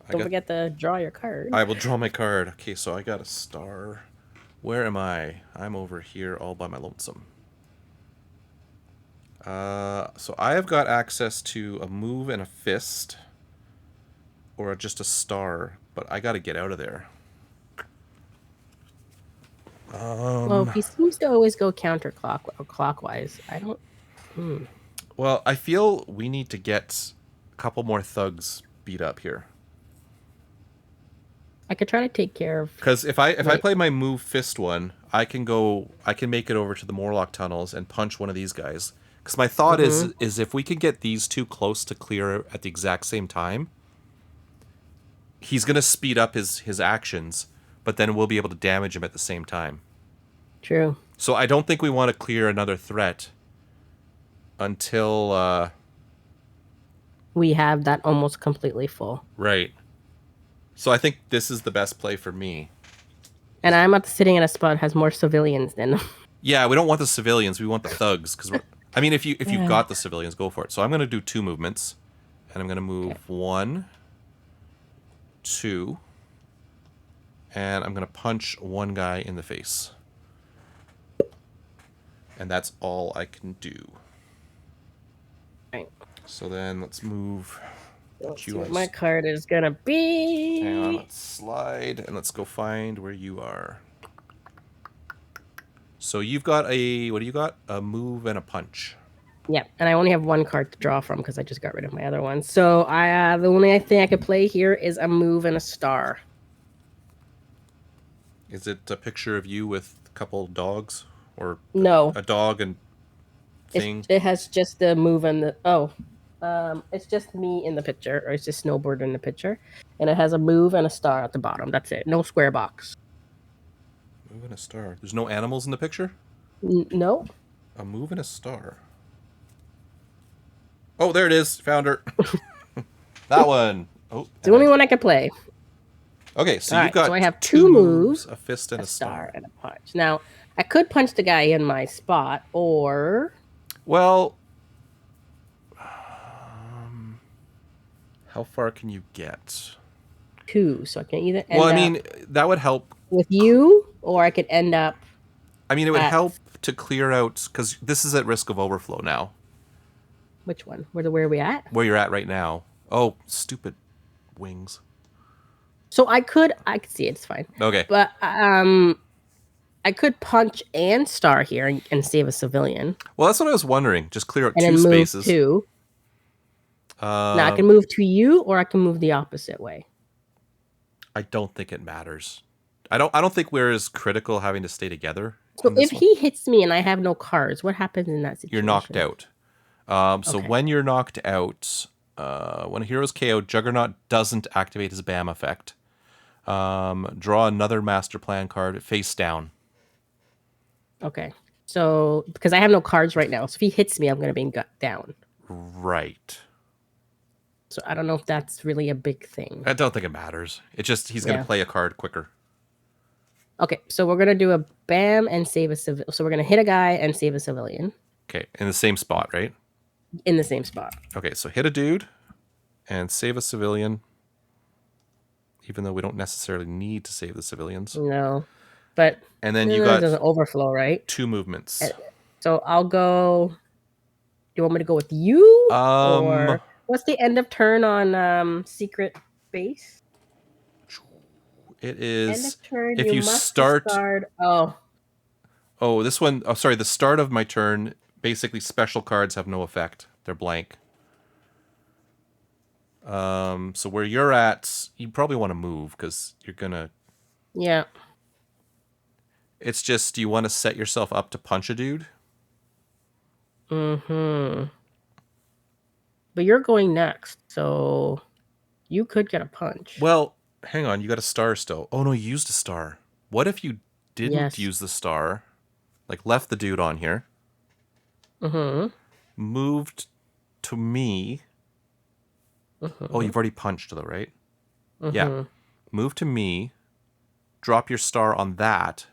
Don't forget to draw your card. I will draw my card. Okay, so I got a star. Where am I? I'm over here all by my lonesome. So I have got access to a move and a fist. Or just a star. But I got to get out of there. Well, he seems to always go clockwise. I don't... Well, I feel we need to get a couple more thugs beat up here. I could try to take care of... Because if I play my move fist one, I can make it over to the Morlock tunnels and punch one of these guys. Because my thought is if we can get these 2 close to clear at the exact same time, he's going to speed up his actions, but then we'll be able to damage him at the same time. True. So I don't think we want to clear another threat until... we have that almost completely full. Right. So I think this is the best play for me. And I'm sitting in a spot that has more civilians than... Yeah, we don't want the civilians. We want the thugs. Because I mean, if you've got the civilians, go for it. So I'm going to do 2 movements. And I'm going to move 1, 2. And I'm going to punch 1 guy in the face. And that's all I can do. Right. So then let's move... Let's see what my card is gonna be. Hang on, let's slide and let's go find where you are. So you've got what do you got? A move and a punch. Yeah, and I only have 1 card to draw from because I just got rid of my other one. So the only thing I could play here is a move and a star. Is it a picture of you with a couple dogs? Or no, a dog and thing? It has just the move and the... it's just me in the picture, or it's just Snowboard in the picture, and it has a move and a star at the bottom. That's it. No square box. Move and a star. There's no animals in the picture? No. A move and a star. Oh, there it is. Found her. That one. Oh, It's the only one I can play. Okay, so All you've right, so got I have two two moves, moves, a fist and a a star, star. and a punch. Now, I could punch the guy in my spot, or Well, how far can you get? two. So I can either Well, end I up mean, that would help. with you, or I could end up I mean, it would at help to clear out, because this is at risk of overflow now. which one? Where are we at? Where you're at right now. Oh, stupid wings. So I could see it, it's fine. Okay. But I could punch and star here and save a civilian, Well, that's what I was wondering. Just clear out and two then move spaces. two. Now I can move to you, or I can move the opposite way. I don't think it matters. I don't think we're as critical having to stay together So in if this one. he hits me and I have no cards, what happens in that You're situation? knocked out. So Okay. when you're knocked out, when a hero's KO'd, Juggernaut doesn't activate his BAM effect. Draw another master plan card face down. Okay. So because I have no cards right now, so if he hits me, I'm going to be gut down. Right. So I don't know if that's really a big thing. I don't think it matters. It's just he's going to play a card quicker. Okay, so we're going to do a BAM and save a civilian. So we're going to hit a guy and save a civilian. Okay, in the same spot, right? In the same spot. Okay, so hit a dude and save a civilian, even though we don't necessarily need to save the civilians. No, but and then you got doesn't overflow, right? Two movements. So I'll go. Do you want me to go with you, or what's the end of turn on secret base? It is end of turn. If you must start. Discard, Oh, this one. Oh, sorry. The start of my turn. Basically, special cards have no effect. They're blank. So where you're at, you probably want to move because you're gonna. Yeah. It's just, do you want to set yourself up to punch a dude? Mm-hmm. But you're going next, so you could get a punch. Well, hang on. You got a star still. Oh no, you used a star. What if you didn't use the star? Like left the dude on here. Mm-hmm. Moved to me. Mm-hmm. Oh, you've already punched though, right? Mm-hmm. Yeah. Move to me. Drop your star on that.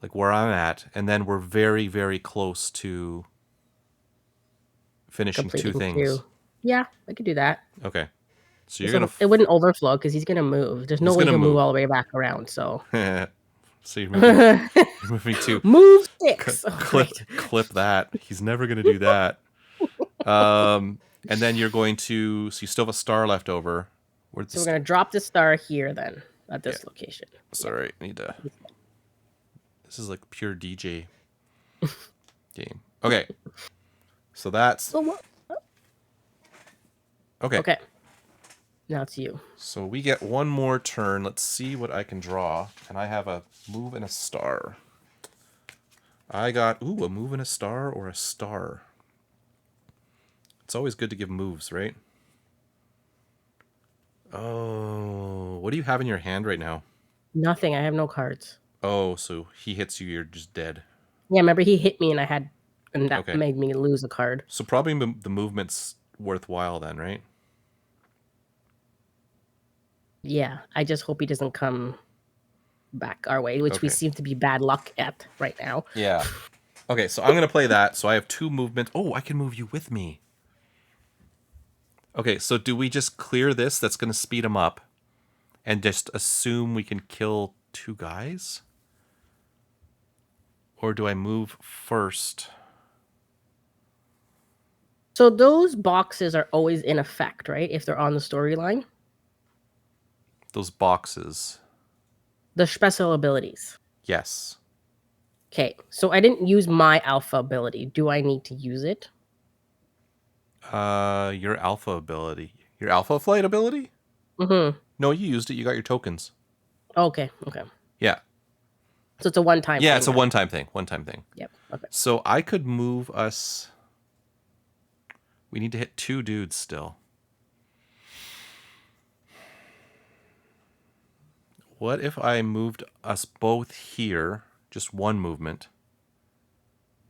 Like where I'm at. And then we're very, very close to finishing completing two things. Yeah, I could do that. Okay. So you're gonna. It wouldn't overflow because he's gonna move. There's no way he'll move all the way back around. So. So you're moving to move 6. Clip that. He's never gonna do that. And then you're going to. So you still have a star left over. So we're gonna drop the star here then at this location. Sorry, I need to. This is like pure DJ game. Okay. So that's. Okay. Okay. Now it's you. So we get one more turn. Let's see what I can draw. And I have a move and a star. I got, a move and a star or a star. It's always good to give moves, right? Oh, what do you have in your hand right now? Nothing. I have no cards. Oh, so he hits you, you're just dead. Yeah, remember he hit me and that made me lose a card. So probably the movement's worthwhile then, right? Yeah, I just hope he doesn't come back our way, which we seem to be bad luck at right now. Yeah. Okay, so I'm going to play that. So I have two movements. Oh, I can move you with me. Okay, so do we just clear this? That's going to speed him up. And just assume we can kill two guys? Or do I move first? So those boxes are always in effect, right? If they're on the storyline? Those boxes. The special abilities. Yes. Okay, so I didn't use my alpha ability. Do I need to use it? Your alpha ability. Your alpha flight ability? Mm-hmm. No, you used it. You got your tokens. Okay. Yeah. So it's a one-time thing. Yeah, it's a one-time thing. One-time thing. Yep. Okay. So I could move us. We need to hit two dudes still. What if I moved us both here? Just one movement.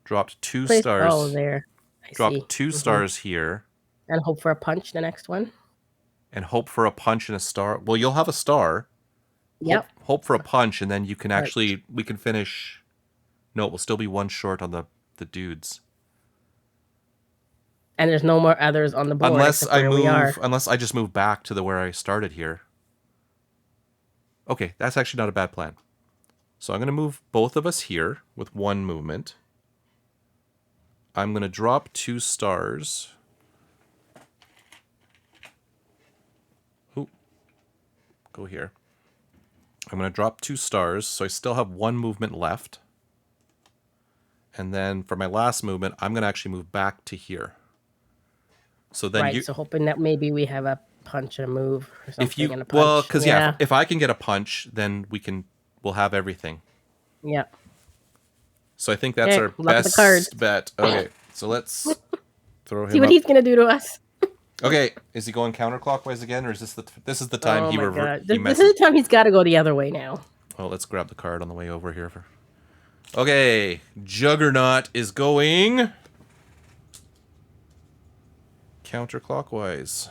Dropped two stars. Oh, there. Dropped two stars here. And hope for a punch the next one? and hope for a punch and a star. Well, you'll have a star. Yep. Hope for a punch, and then you can Punch. actually we can finish. No, it will still be one short on the dudes. And there's no more others on the board Unless except I where we are. unless I just move back to the where I started here. Okay, that's actually not a bad plan. So I'm going to move both of us here with one movement. I'm going to drop 2 stars. Ooh. Go here. I'm going to drop 2 stars, so I still have 1 movement left. And then for my last movement, I'm going to actually move back to here. So then Right, so hoping that maybe we have a punch and a move or something and a punch. Well, because if I can get a punch, then we'll have everything. Yeah. So I think that's our best bet. Okay, so let's throw him. See what he's gonna do to us. Okay, is he going counterclockwise again, or is this the time he reverts? This is the time he's got to go the other way now. Well, let's grab the card on the way over here. Okay, Juggernaut is going counterclockwise.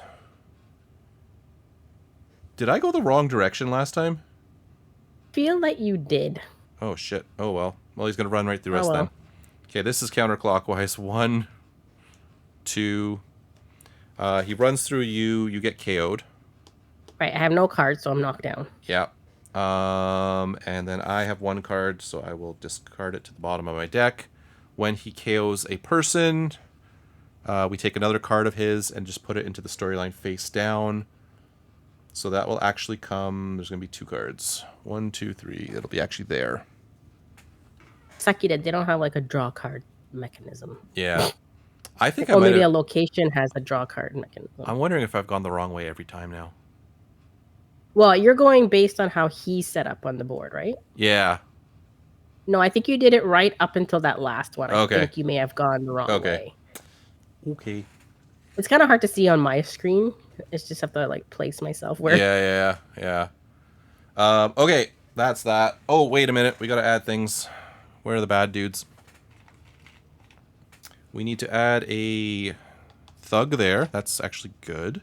Did I go the wrong direction last time? Feel like you did. Oh shit. Oh well. Well, he's gonna run right through us then. Okay, this is counterclockwise. 1, 2. He runs through you. You get KO'd. Right. I have no cards, so I'm knocked down. Yeah. And then I have 1 card, so I will discard it to the bottom of my deck. When he KOs a person, we take another card of his and just put it into the storyline face down. So that will actually come. There's going to be 2 cards. 1, 2, 3. It'll be actually there. Sucky that they don't have like a draw card mechanism. Yeah. I think or maybe a location has a draw card mechanism. I'm wondering if I've gone the wrong way every time now. Well, you're going based on how he's set up on the board, right? Yeah. No, I think you did it right up until that last one. I think you may have gone the wrong way. Okay. It's kind of hard to see on my screen. It's just have to like place myself where. Yeah. Okay, that's that. Oh, wait a minute. We got to add things. Where are the bad dudes? We need to add a thug there. That's actually good.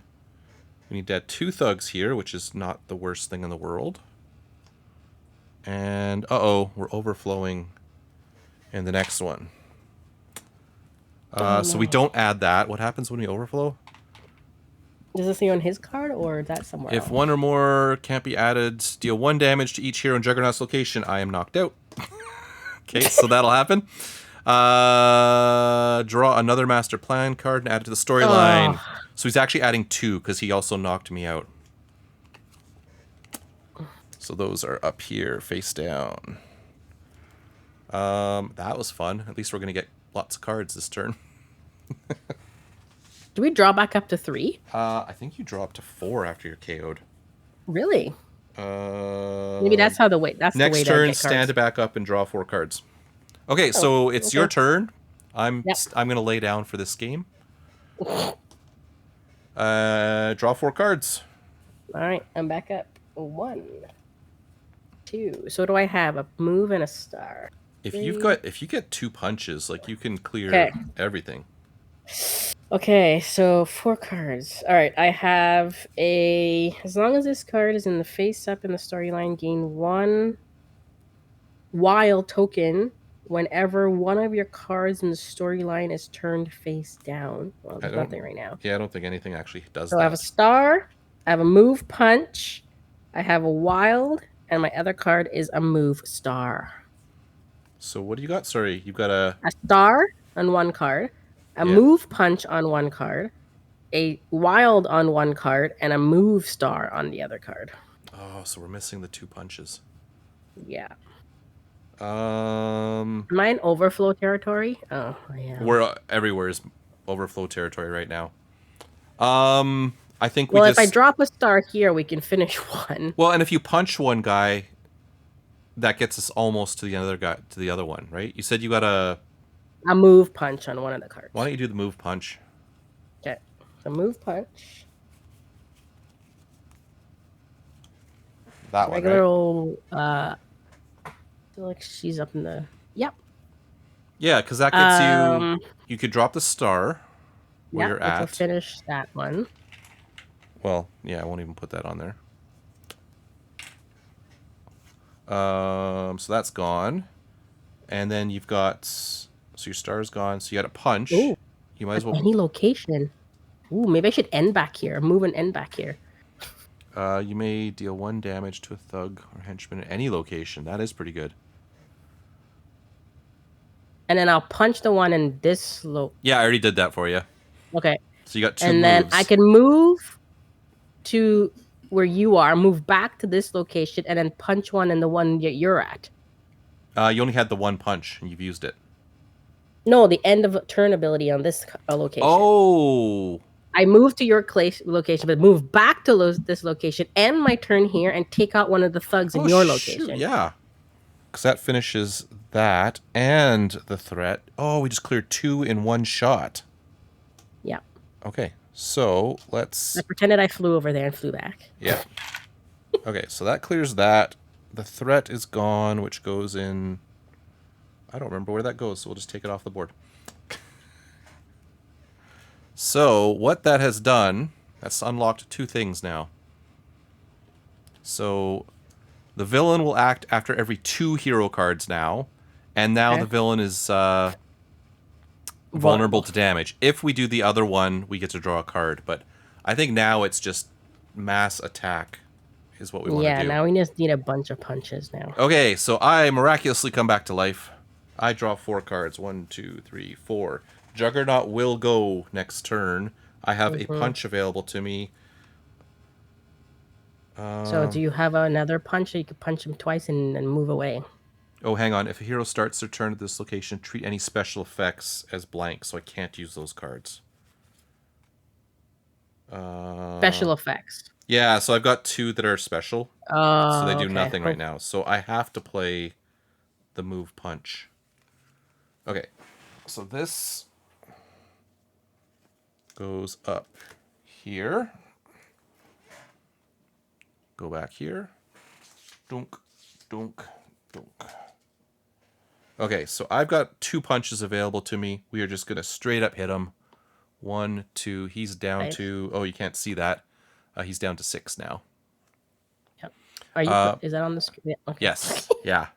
We need to add 2 thugs here, which is not the worst thing in the world. And, we're overflowing in the next one. So we don't add that. What happens when we overflow? Does this say on his card, or is that somewhere else? If 1 or more can't be added, deal 1 damage to each hero in Juggernaut's location. I am knocked out. Okay, so that'll happen. Draw another master plan card and add it to the storyline. So he's actually adding 2 because he also knocked me out. So those are up here, face down. That was fun. At least we're going to get lots of cards this turn. Do we draw back up to 3? I think you draw up to 4 after you're KO'd. Really? Maybe that's how that's next the way turn, stand back up and draw 4 cards. Okay, so it's your turn. I'm gonna lay down for this game. Draw 4 cards. All right, I'm back up. 1, 2. So do I have a move and a star? If you get 2 punches, like you can clear everything. Okay, so 4 cards. All right, I have as long as this card is in the face up in the storyline, gain 1 wild token whenever one of your cards in the storyline is turned face down. Well, there's nothing right now. Yeah, I don't think anything actually does that. So I have a star, I have a move punch, I have a wild, and my other card is a move star. So what do you got? Sorry, you've got a star on 1 card, a move punch on 1 card, a wild on 1 card, and a move star on the other card. Oh, so we're missing the 2 punches. Yeah. Am I in overflow territory? Oh, yeah. We're everywhere is overflow territory right now. I think if I drop a star here, we can finish 1. Well, and if you punch 1 guy, that gets us almost to the other one, right? You said you got a move punch on 1 of the cards. Why don't you do the move punch? Okay, so move punch. That one, regular old. I feel like she's up in the. Yep. Yeah, because that gets you. You could drop the star where you're at. Finish that one. Well, yeah, I won't even put that on there. So that's gone. And then you've got... So your star's gone. So you got a punch. Ooh, You might at as well... any location. Ooh, maybe I should end back here. Move and end back here. You may deal 1 damage to a thug or henchman at any location. That is pretty good. And then I'll punch the one in this Yeah, I already did that for you. Okay. So you got 2 And then I moves. can move to where you are, move back to this location, and then punch one in the one that you're at. You only had the 1 punch, and you've used it. No, the end of turn ability on this location. Oh! I move to your location, but move back to this location, end my turn here, and take out one of the thugs in your location. Yeah. Because that finishes that and the threat. Oh, we just cleared 2 in 1 shot. Yeah. Okay, so let's... I pretended I flew over there and flew back. Yeah. Okay, so that clears that. The threat is gone, which goes in... I don't remember where that goes, so we'll just take it off the board. So, what that has done... That's unlocked 2 things now. So, the villain will act after every 2 hero cards now. And now the villain is vulnerable to damage. If we do the other one, we get to draw a card. But I think now it's just mass attack is what we want to do. Yeah, now we just need a bunch of punches now. Okay, so I miraculously come back to life. I draw 4 cards. 1, 2, 3, 4. Juggernaut will go next turn. I have a punch available to me. So do you have another punch so you could punch him twice and move away? Oh, hang on. If a hero starts their turn at this location, treat any special effects as blank, so I can't use those cards. Special effects. Yeah, so I've got 2 that are special. So they do nothing right now. So I have to play the move punch. Okay, so this goes up here. Go back here. Dunk, dunk, dunk. Okay, so I've got 2 punches available to me. We are just going to straight up hit him. 1, 2. He's down to... Oh, you can't see that. He's down to 6 now. Yep. Are you? Is that on the screen? Yeah, okay. Yes. Yeah.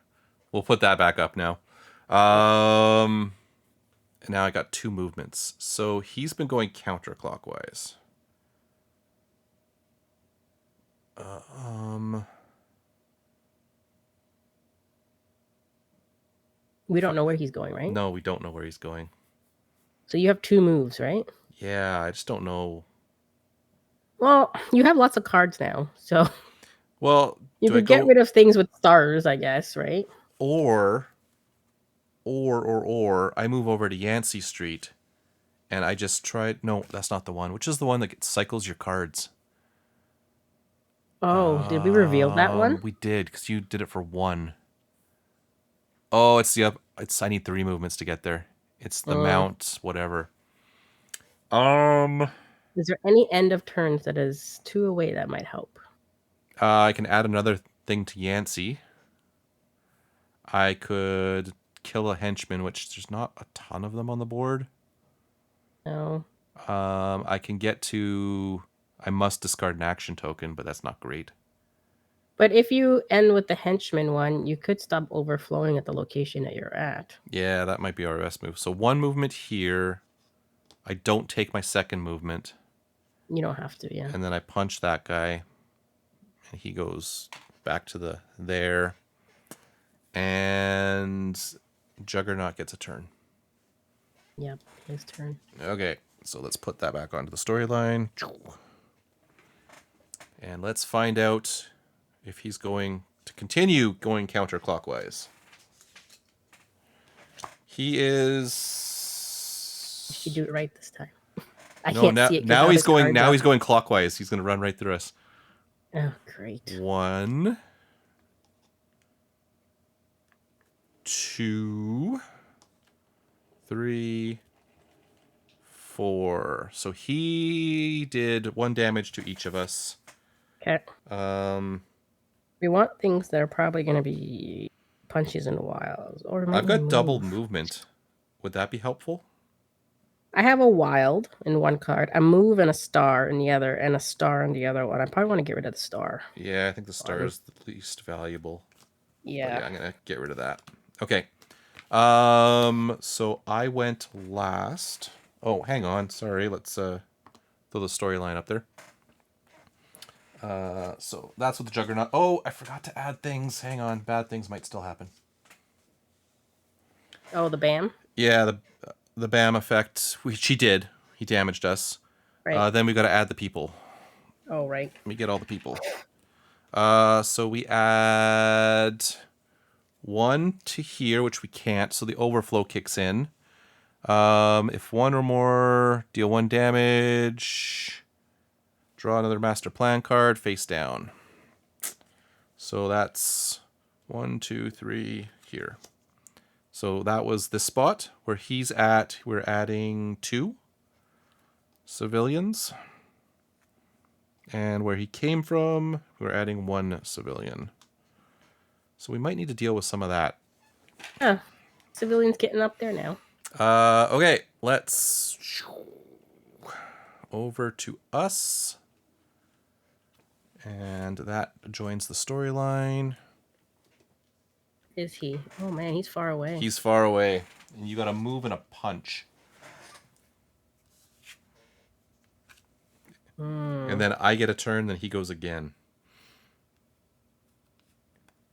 We'll put that back up now. And now I got 2 movements. So he's been going counterclockwise. We don't know where he's going, right? No, we don't know where he's going. So you have 2 moves, right? Yeah, I just don't know. Well, you have lots of cards now, so... Well, you could get rid of things with stars, I guess, right? Or I move over to Yancey Street, and I just tried... No, that's not the one. Which is the one that cycles your cards? Oh, did we reveal that one? We did, because you did it for 1. Oh, it's the up... I need 3 movements to get there. It's the mount, whatever. Is there any end of turns that is 2 away that might help? I can add another thing to Yancey. I could kill a henchman, which there's not a ton of them on the board. No. I can get to... I must discard an action token, but that's not great. But if you end with the henchman one, you could stop overflowing at the location that you're at. Yeah, that might be our best move. So 1 movement here. I don't take my 2nd movement. You don't have to, yeah. And then I punch that guy. And he goes back to there. And Juggernaut gets a turn. Yep, his turn. Okay, so let's put that back onto the storyline. And let's find out if he's going to continue going counterclockwise. He is... You should do it right this time. I No, can't see it. now he's going. Now he's going clockwise. He's going to run right through us. Oh, great. 1, 2, 3, 4. So he did 1 damage to each of us. Okay. We want things that are probably going to be punches in the wilds. Or I've got double movement. Would that be helpful? I have a wild in one card, a move and a star in the other, and a star in the other one. I probably want to get rid of the star. Yeah, I think the star is the least valuable. Yeah. But yeah, I'm gonna get rid of that. Okay. So I went last. Oh, hang on. Sorry. Let's throw the storyline up there. So that's with the Juggernaut. Oh, I forgot to add things. Hang on. Bad things might still happen. Oh, the BAM? Yeah, the BAM effect. She did. He damaged us. Right. Then we got to add the people. Oh, right. Let me get all the people. So we add 1 to here, which we can't. So the overflow kicks in. If 1 or more, deal 1 damage. Draw another master plan card face down. So that's 1, 2, 3 here. So that was this spot where he's at. We're adding 2 civilians. And where he came from, we're adding 1 civilian. So we might need to deal with some of that. Huh. Civilians getting up there now. Okay, let's over to us. And that joins the storyline. Is he? Oh man, he's far away. He's far away. And you gotta move and a punch. And then I get a turn, then he goes again.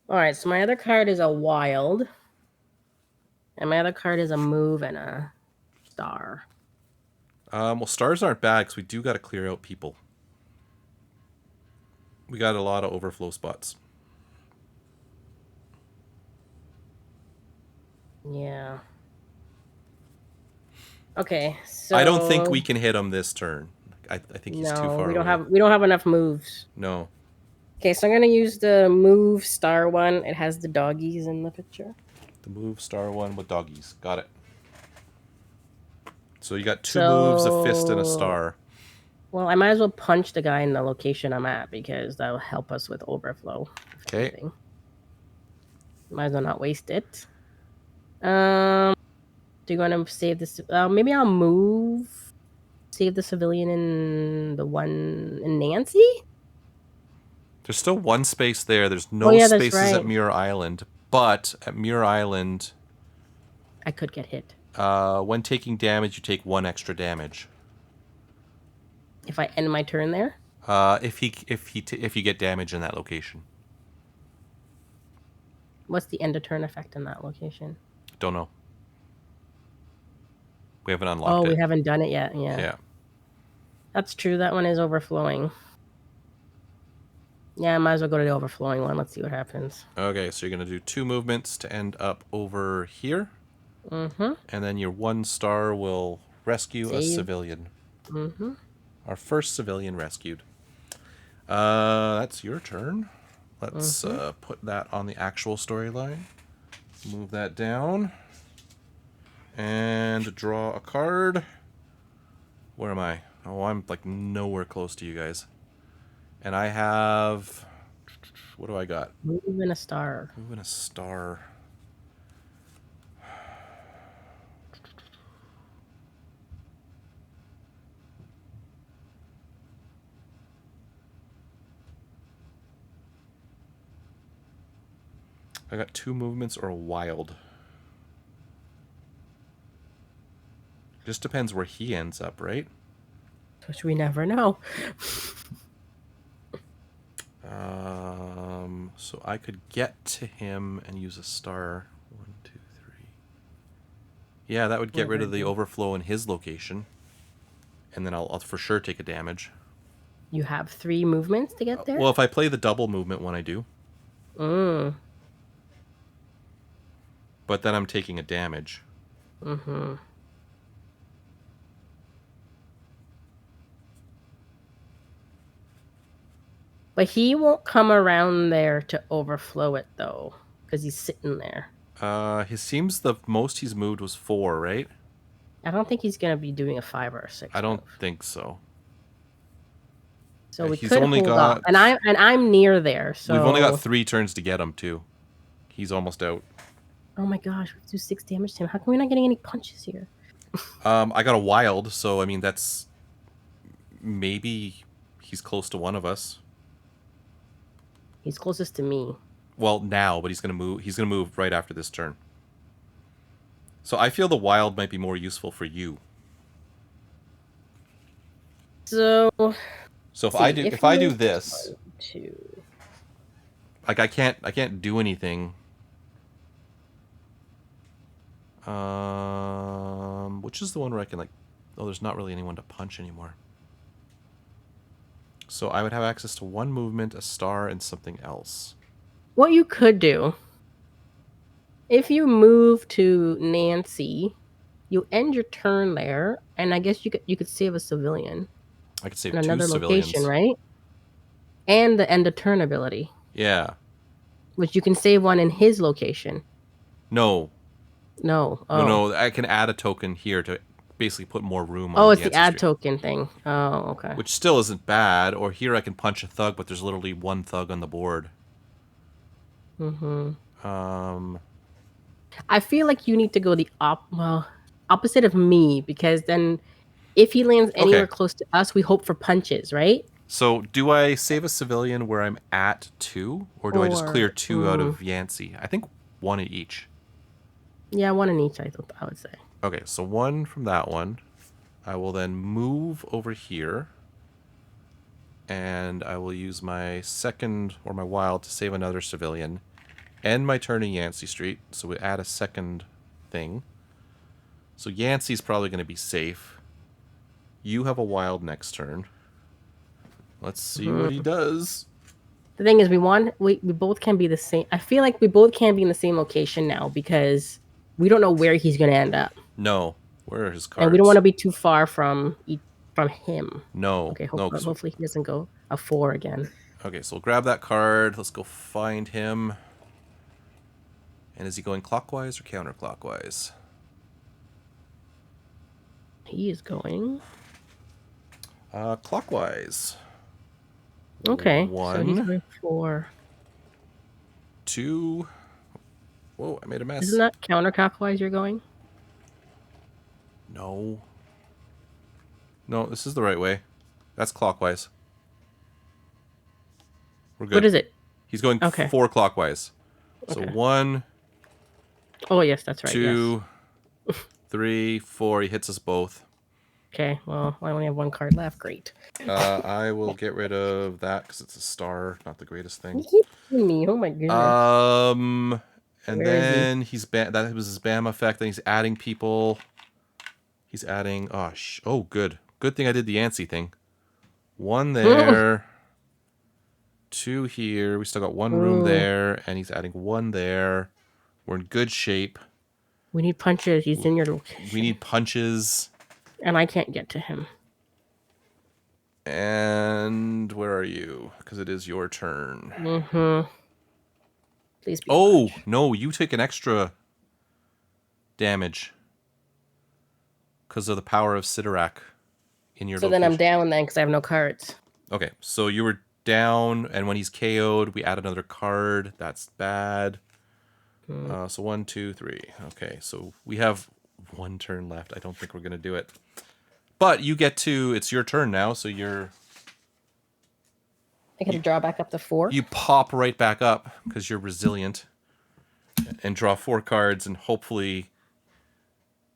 Alright, so my other card is a wild. And my other card is a move and a star. Well, stars aren't bad because we do gotta clear out people. We got a lot of overflow spots. Yeah. Okay, so I don't think we can hit him this turn. I think he's too far away. We don't have enough moves. No. Okay, so I'm gonna use the move star one. It has the doggies in the picture. The move star one with doggies. Got it. So you got 2 moves, a fist, and a star. Well, I might as well punch the guy in the location I'm at because that'll help us with overflow. Okay. Might as well not waste it. Do you want to save this? Maybe I'll move. Save the civilian in the one in Nancy? There's still 1 space there. There's no spaces right. at Muir Island. But at Muir Island, I could get hit. when taking damage, you take 1 extra damage. If I end my turn there? If you get damage in that location. What's the end of turn effect in that location? Don't know. We haven't unlocked it. Oh, we haven't done it yet. Yeah. That's true. That one is overflowing. Yeah, I might as well go to the overflowing one. Let's see what happens. Okay, so you're going to do 2 movements to end up over here. Mm-hmm. And then your 1 star will rescue a civilian. Mm-hmm. Our first civilian rescued. That's your turn. Let's put that on the actual storyline. Move that down. And draw a card. Where am I? Oh, I'm like nowhere close to you guys. And I have... What do I got? Move and a star. Move and a star. I got 2 movements or a wild. Just depends where he ends up, right? Which we never know. So I could get to him and use a star. 1, 2, 3. Yeah, that would get rid of the overflow in his location. And then I'll for sure take a damage. You have 3 movements to get there? Well, if I play the double movement when I do. But then I'm taking a damage. Mm-hmm. But he won't come around there to overflow it, though, because he's sitting there. He seems the most he's moved was 4, right? I don't think he's going to be doing a 5 or a 6. I don't think so. So we he's could only hold got... off. And I'm near there, so... We've only got 3 turns to get him, too. He's almost out. Oh my gosh, we have to do 6 damage to him. How come we're not getting any punches here? I got a wild, so I mean that's maybe he's close to one of us. He's closest to me. Well, now, but he's gonna move. He's gonna move right after this turn. So I feel the wild might be more useful for you. So So if see, if I do you this, 1, 2. like I can't do anything. Which is the one where I can like, oh, there's not really anyone to punch anymore. So I would have access to one movement, a star, and something else. What you could do, if you move to Nancy, you end your turn there, and I guess you could save a civilian I could save in two another location, civilians. right? And the end of turn ability, Yeah. which you can save one in his location. No. No. No, Oh. no. I can add a token here to basically put more room on Oh, the it's the Yancey add Street. token thing. Oh, okay. Which still isn't bad. Or here I can punch a thug, but there's literally one thug on the board. I feel like you need to go the opposite of me, because then if he lands anywhere Okay. close to us, we hope for punches, right? So do I save a civilian where I'm at 2? Or do I just clear 2 out of Yancey? I think 1 at each. Yeah, one in each, I would say. Okay, so 1 from that one. I will then move over here. And I will use my second or my wild to save another civilian. End my turn in Yancey Street. So we add a second thing. So Yancey's probably going to be safe. You have a wild next turn. Let's see what he does. The thing is, we both can be the same. I feel like we both can be in the same location now, because we don't know where he's going to end up. No. Where are his cards? And we don't want to be too far from him. No. Okay, No, hopefully he doesn't go a 4 again. Okay, so we'll grab that card. Let's go find him. And is he going clockwise or counterclockwise? He is going Clockwise. Okay. 1. So he's going 4. 2. Whoa, I made a mess. Isn't that counterclockwise you're going? No. No, this is the right way. That's clockwise. We're good. What is it? He's going 4 clockwise. So Okay. 1. Oh, yes, that's right. 2, yes. 3, 4. He hits us both. Okay, well, I only have 1 card left. Great. I will get rid of that because it's a star, not the greatest thing. You keep hitting me. Oh my goodness. And Where is then that was his BAM effect. Then he's adding people. He's adding. Oh, good. Good thing I did the Yancey thing. 1 there. 2 here. We still got 1 room there, and he's adding 1 there. We're in good shape. We need punches. He's in your location. We need punches. And I can't get to him. And where are you? Because it is your turn. Please be punch. No, you take an extra damage because of the power of Sidorak in your location. Then I'm down then because I have no cards. Okay, so you were down, and when he's KO'd, we add another card. That's bad. So 1, 2, 3. Okay, so we have 1 turn left. I don't think we're going to do it. But you get to, it's your turn now, so you're... I can draw back up to 4? You pop right back up because you're resilient and draw 4 cards, and hopefully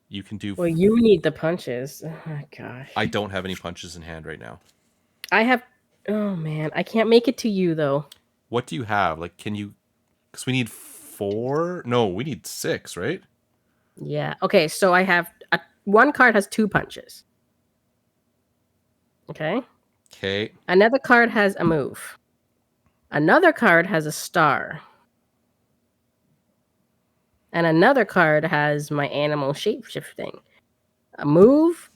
you can do... Well, you need the punches. Oh my gosh. I don't have any punches in hand right now. I have... Oh man, I can't make it to you though. What do you have? Like, can you... Because we need 4? No, we need 6, right? Yeah. Okay, so I have... 1 card has 2 punches. Okay? Okay. Another card has a move. Another card has a star. And another card has my animal shapeshifting. A move,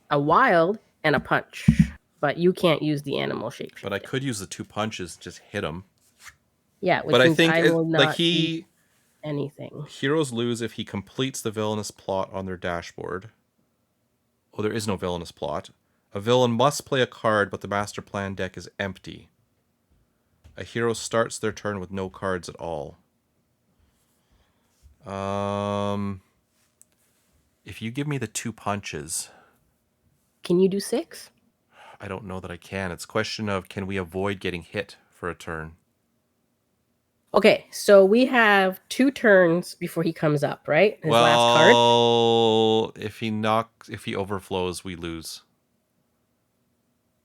a wild, and a punch. But you can't use the animal shapeshifting. But I could use the 2 punches, just hit him. Yeah, which but means I think I will not do anything. Heroes lose if he completes the villainous plot on their dashboard. Oh, there is no villainous plot. A villain must play a card, but the master plan deck is empty. A hero starts their turn with no cards at all. If if you give me the 2 punches, Can you do 6? I don't know that I can. It's a question of, can we avoid getting hit for a turn? Okay, so we have 2 turns before he comes up, right? His last card. Well, if he overflows, we lose.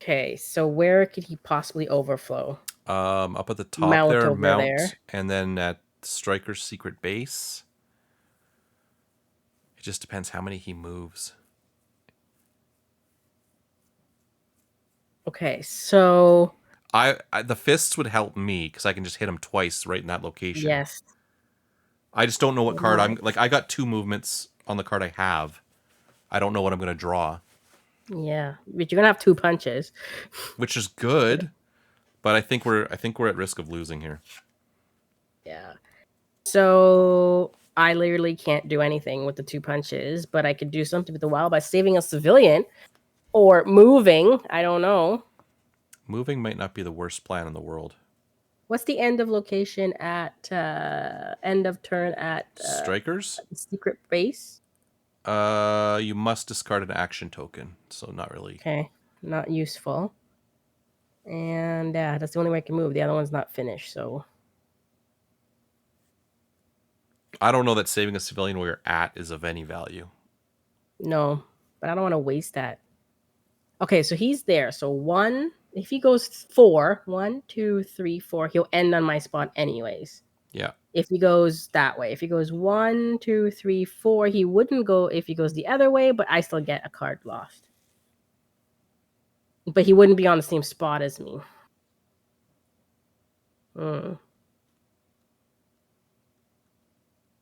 Okay, so where could he possibly overflow? Up at the top Mount there, over mount, there. and then at Striker's secret base. It just depends how many he moves. Okay, so The fists would help me because I can just hit him twice right in that location. yes. I just don't know what card I'm Right. like. I got 2 movements on the card I have. I don't know what I'm gonna draw, Yeah, but you're gonna have 2 punches. which is good, but I think we're at risk of losing here. Yeah. So I literally can't do anything with the 2 punches, but I could do something with the wild by saving a civilian or moving. I don't know. Moving might not be the worst plan in the world. What's the end of location at end of turn at Strikers? secret base? You must discard an action token, so not really. Okay, not useful. And yeah, that's the only way I can move. The other one's not finished, so I don't know that saving a civilian where you're at is of any value. no. But I don't want to waste that. Okay, so he's there. So 1, if he goes 4, 1, 2, 3, 4, he'll end on my spot anyways. Yeah. If he goes that way, if he goes 1, 2, 3, 4, he wouldn't go if he goes the other way, but I still get a card lost. But he wouldn't be on the same spot as me.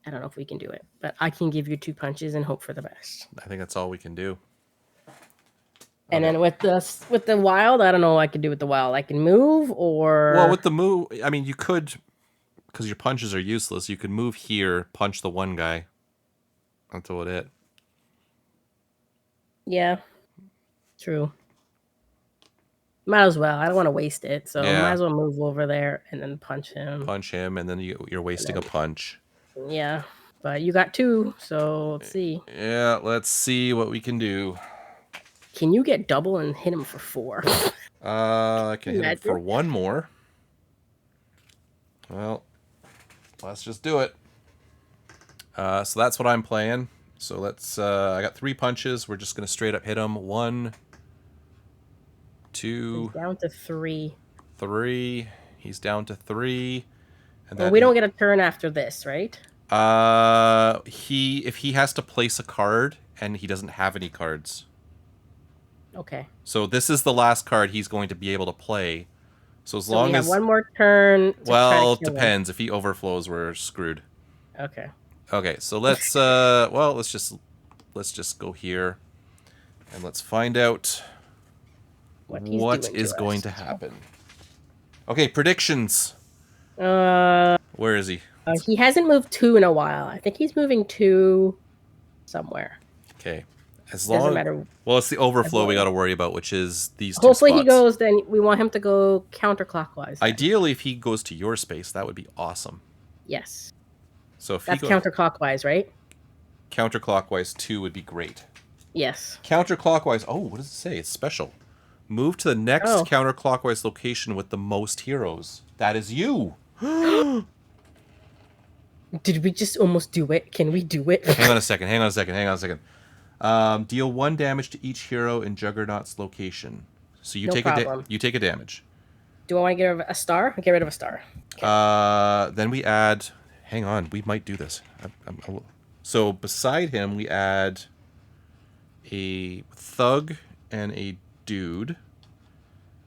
I don't know if we can do it, but I can give you 2 punches and hope for the best. I think that's all we can do. And then with the wild, I don't know what I can do with the wild. I can move or Well, with the move, I mean, you could, because your punches are useless, you could move here, punch the one guy. That's about it. yeah, true. Might as well. I don't want to waste it, so Yeah. might as well move over there and then punch him. Punch him, and then you're wasting a punch. Yeah, but you got 2, so let's see. Yeah, let's see what we can do. Can you get double and hit him for 4? I can hit him for 1 more. Well, let's just do it. So that's what I'm playing. So let's. I got 3 punches. We're just gonna straight up hit him. 1, 2. He's down to 3. 3. He's down to 3. And well, we don't get a turn after this, right? If he has to place a card and he doesn't have any cards. Okay. So this is the last card he's going to be able to play. So as long we have as 1 more turn. Well, it depends. If he overflows, we're screwed. Okay. Okay, so let's let's just go here and let's find out what is going to happen. Okay, predictions. Where is he? He hasn't moved 2 in a while. I think he's moving 2 somewhere. Okay. Doesn't matter. Well, it's the overflow we got to worry about, which is these 2 Hopefully spots. he goes, then we want him to go counterclockwise. Then. Ideally, if he goes to your space, that would be awesome. Yes. So if that's counterclockwise, right? Counterclockwise 2 would be great. Yes. Counterclockwise. Oh, what does it say? It's special. Move to the next counterclockwise location with the most heroes. That is you. Did we just almost do it? Can we do it? Hang on a second. Deal 1 damage to each hero in Juggernaut's location. So you take a damage. Do I want to get rid of a star? Get rid of a star. Okay. Then we add. Hang on, we might do this. So beside him, we add a thug and a dude.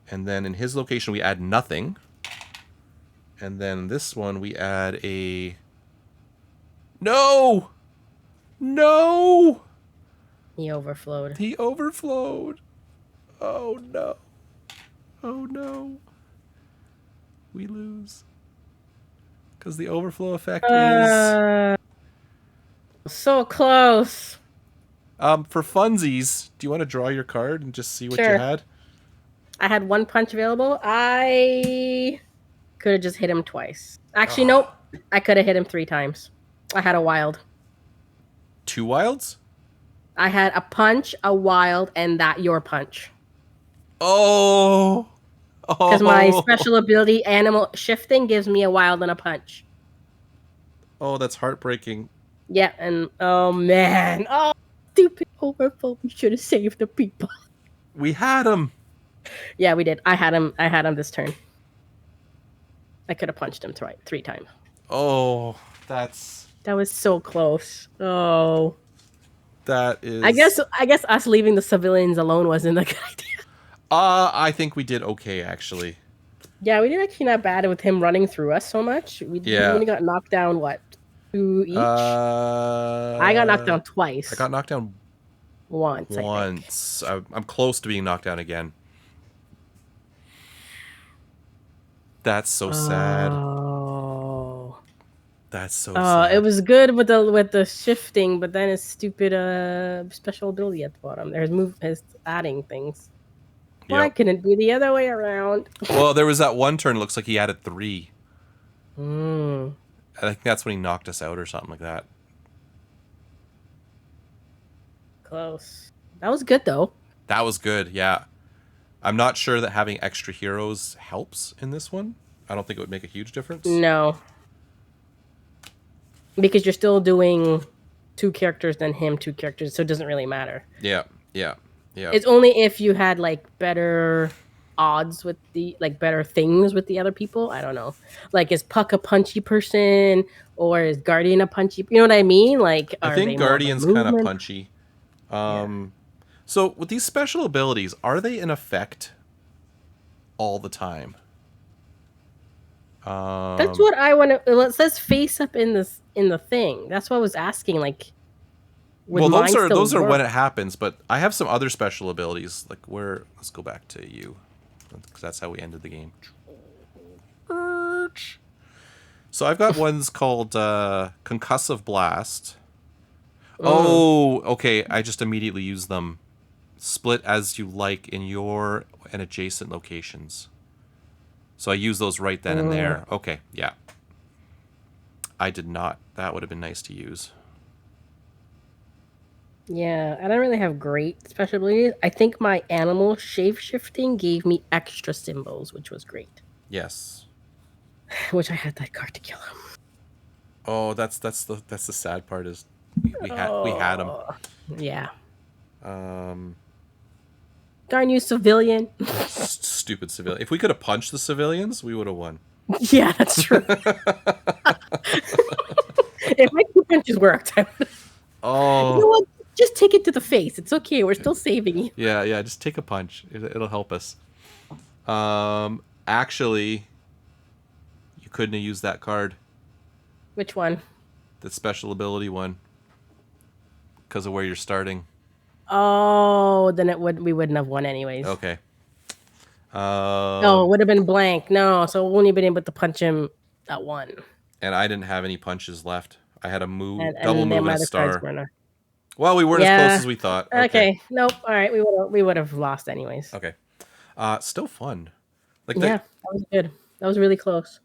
And then in his location, we add nothing. And then this one, we add a... No! No! He overflowed. Oh, no. Oh, no. We lose. Because the overflow effect is... So close. For funsies, do you want to draw your card and just see what you had? I had 1 punch available. I could have just hit him twice. Actually, nope. I could have hit him 3 times. I had a wild. 2 wilds? I had a punch, a wild, and that your punch. Oh. Because my Oh. special ability, animal shifting, gives me a wild and a punch. Oh, that's heartbreaking. Yeah, and oh man, oh stupid overflow. We should have saved the people. We had him. Yeah, we did. I had him. I had him this turn. I could have punched him three times. Oh, that's That was so close. Oh, that I guess is. us leaving the civilians alone wasn't a good idea. I think we did okay actually. Yeah, we did actually not bad with him running through us so much. We Yeah. only got knocked down what 2 each. I got knocked down I twice. got knocked down Once, I think. once. I'm close to being knocked down again. That's so sad. Oh. That's so It sad. was good with the shifting, but then his stupid special ability at the bottom. There's his adding things. Why Yep. couldn't it be the other way around? Well, there was that one turn. It looks like he added 3. Hmm. I think that's when he knocked us out or something like that. Close. That was good though. That was good. Yeah. I'm not sure that having extra heroes helps in this one. I don't think it would make a huge difference. No. Because you're still doing 2 characters, then him 2 characters, so it doesn't really matter. Yeah. Yeah. Yeah. It's only if you had like better odds with the better things with the other people. I don't know. Like is Puck a punchy person or is Guardian a punchy? You know what I mean? Like I are think they more Guardian's kind of movement? punchy. Yeah. So with these special abilities, are they in effect all the time? That's what I want to. It says face up in the thing. That's what I was asking. Like, would Well, mine still those are work? when it happens, but I have some other special abilities. Like where? Let's go back to you, because that's how we ended the game. So I've got ones called Concussive Blast. Oh, okay. I just immediately use them. Split as you like in your and adjacent locations. So I use those right then and there. Okay, yeah. I did not. That would have been nice to use. Yeah, I don't really have great special abilities. I think my animal shape shifting gave me extra symbols, which was great. Yes. Which I had that card to kill him. Oh, that's the sad part is we had him. Yeah. Um, Darn you, civilian. Stupid civilian. If we could have punched the civilians, we would have won. Yeah, that's true. If my 2 punches worked, I would. Oh. You know what? Just take it to the face. It's okay. We're still saving you. Yeah. Just take a punch. It'll help us. Actually, you couldn't have used that card. Which one? The special ability one. Because of where you're starting. Oh, then we wouldn't have won anyways. Okay. No, it would have been blank. No, so we wouldn't have been able to punch him at 1. And I didn't have any punches left. I had a move, And double then move, my and a other cards star. weren't. Well, we weren't as close as we thought. Okay. Nope. All right. We would have lost anyways. Okay. Still fun. Like Yeah, that was good. That was really close.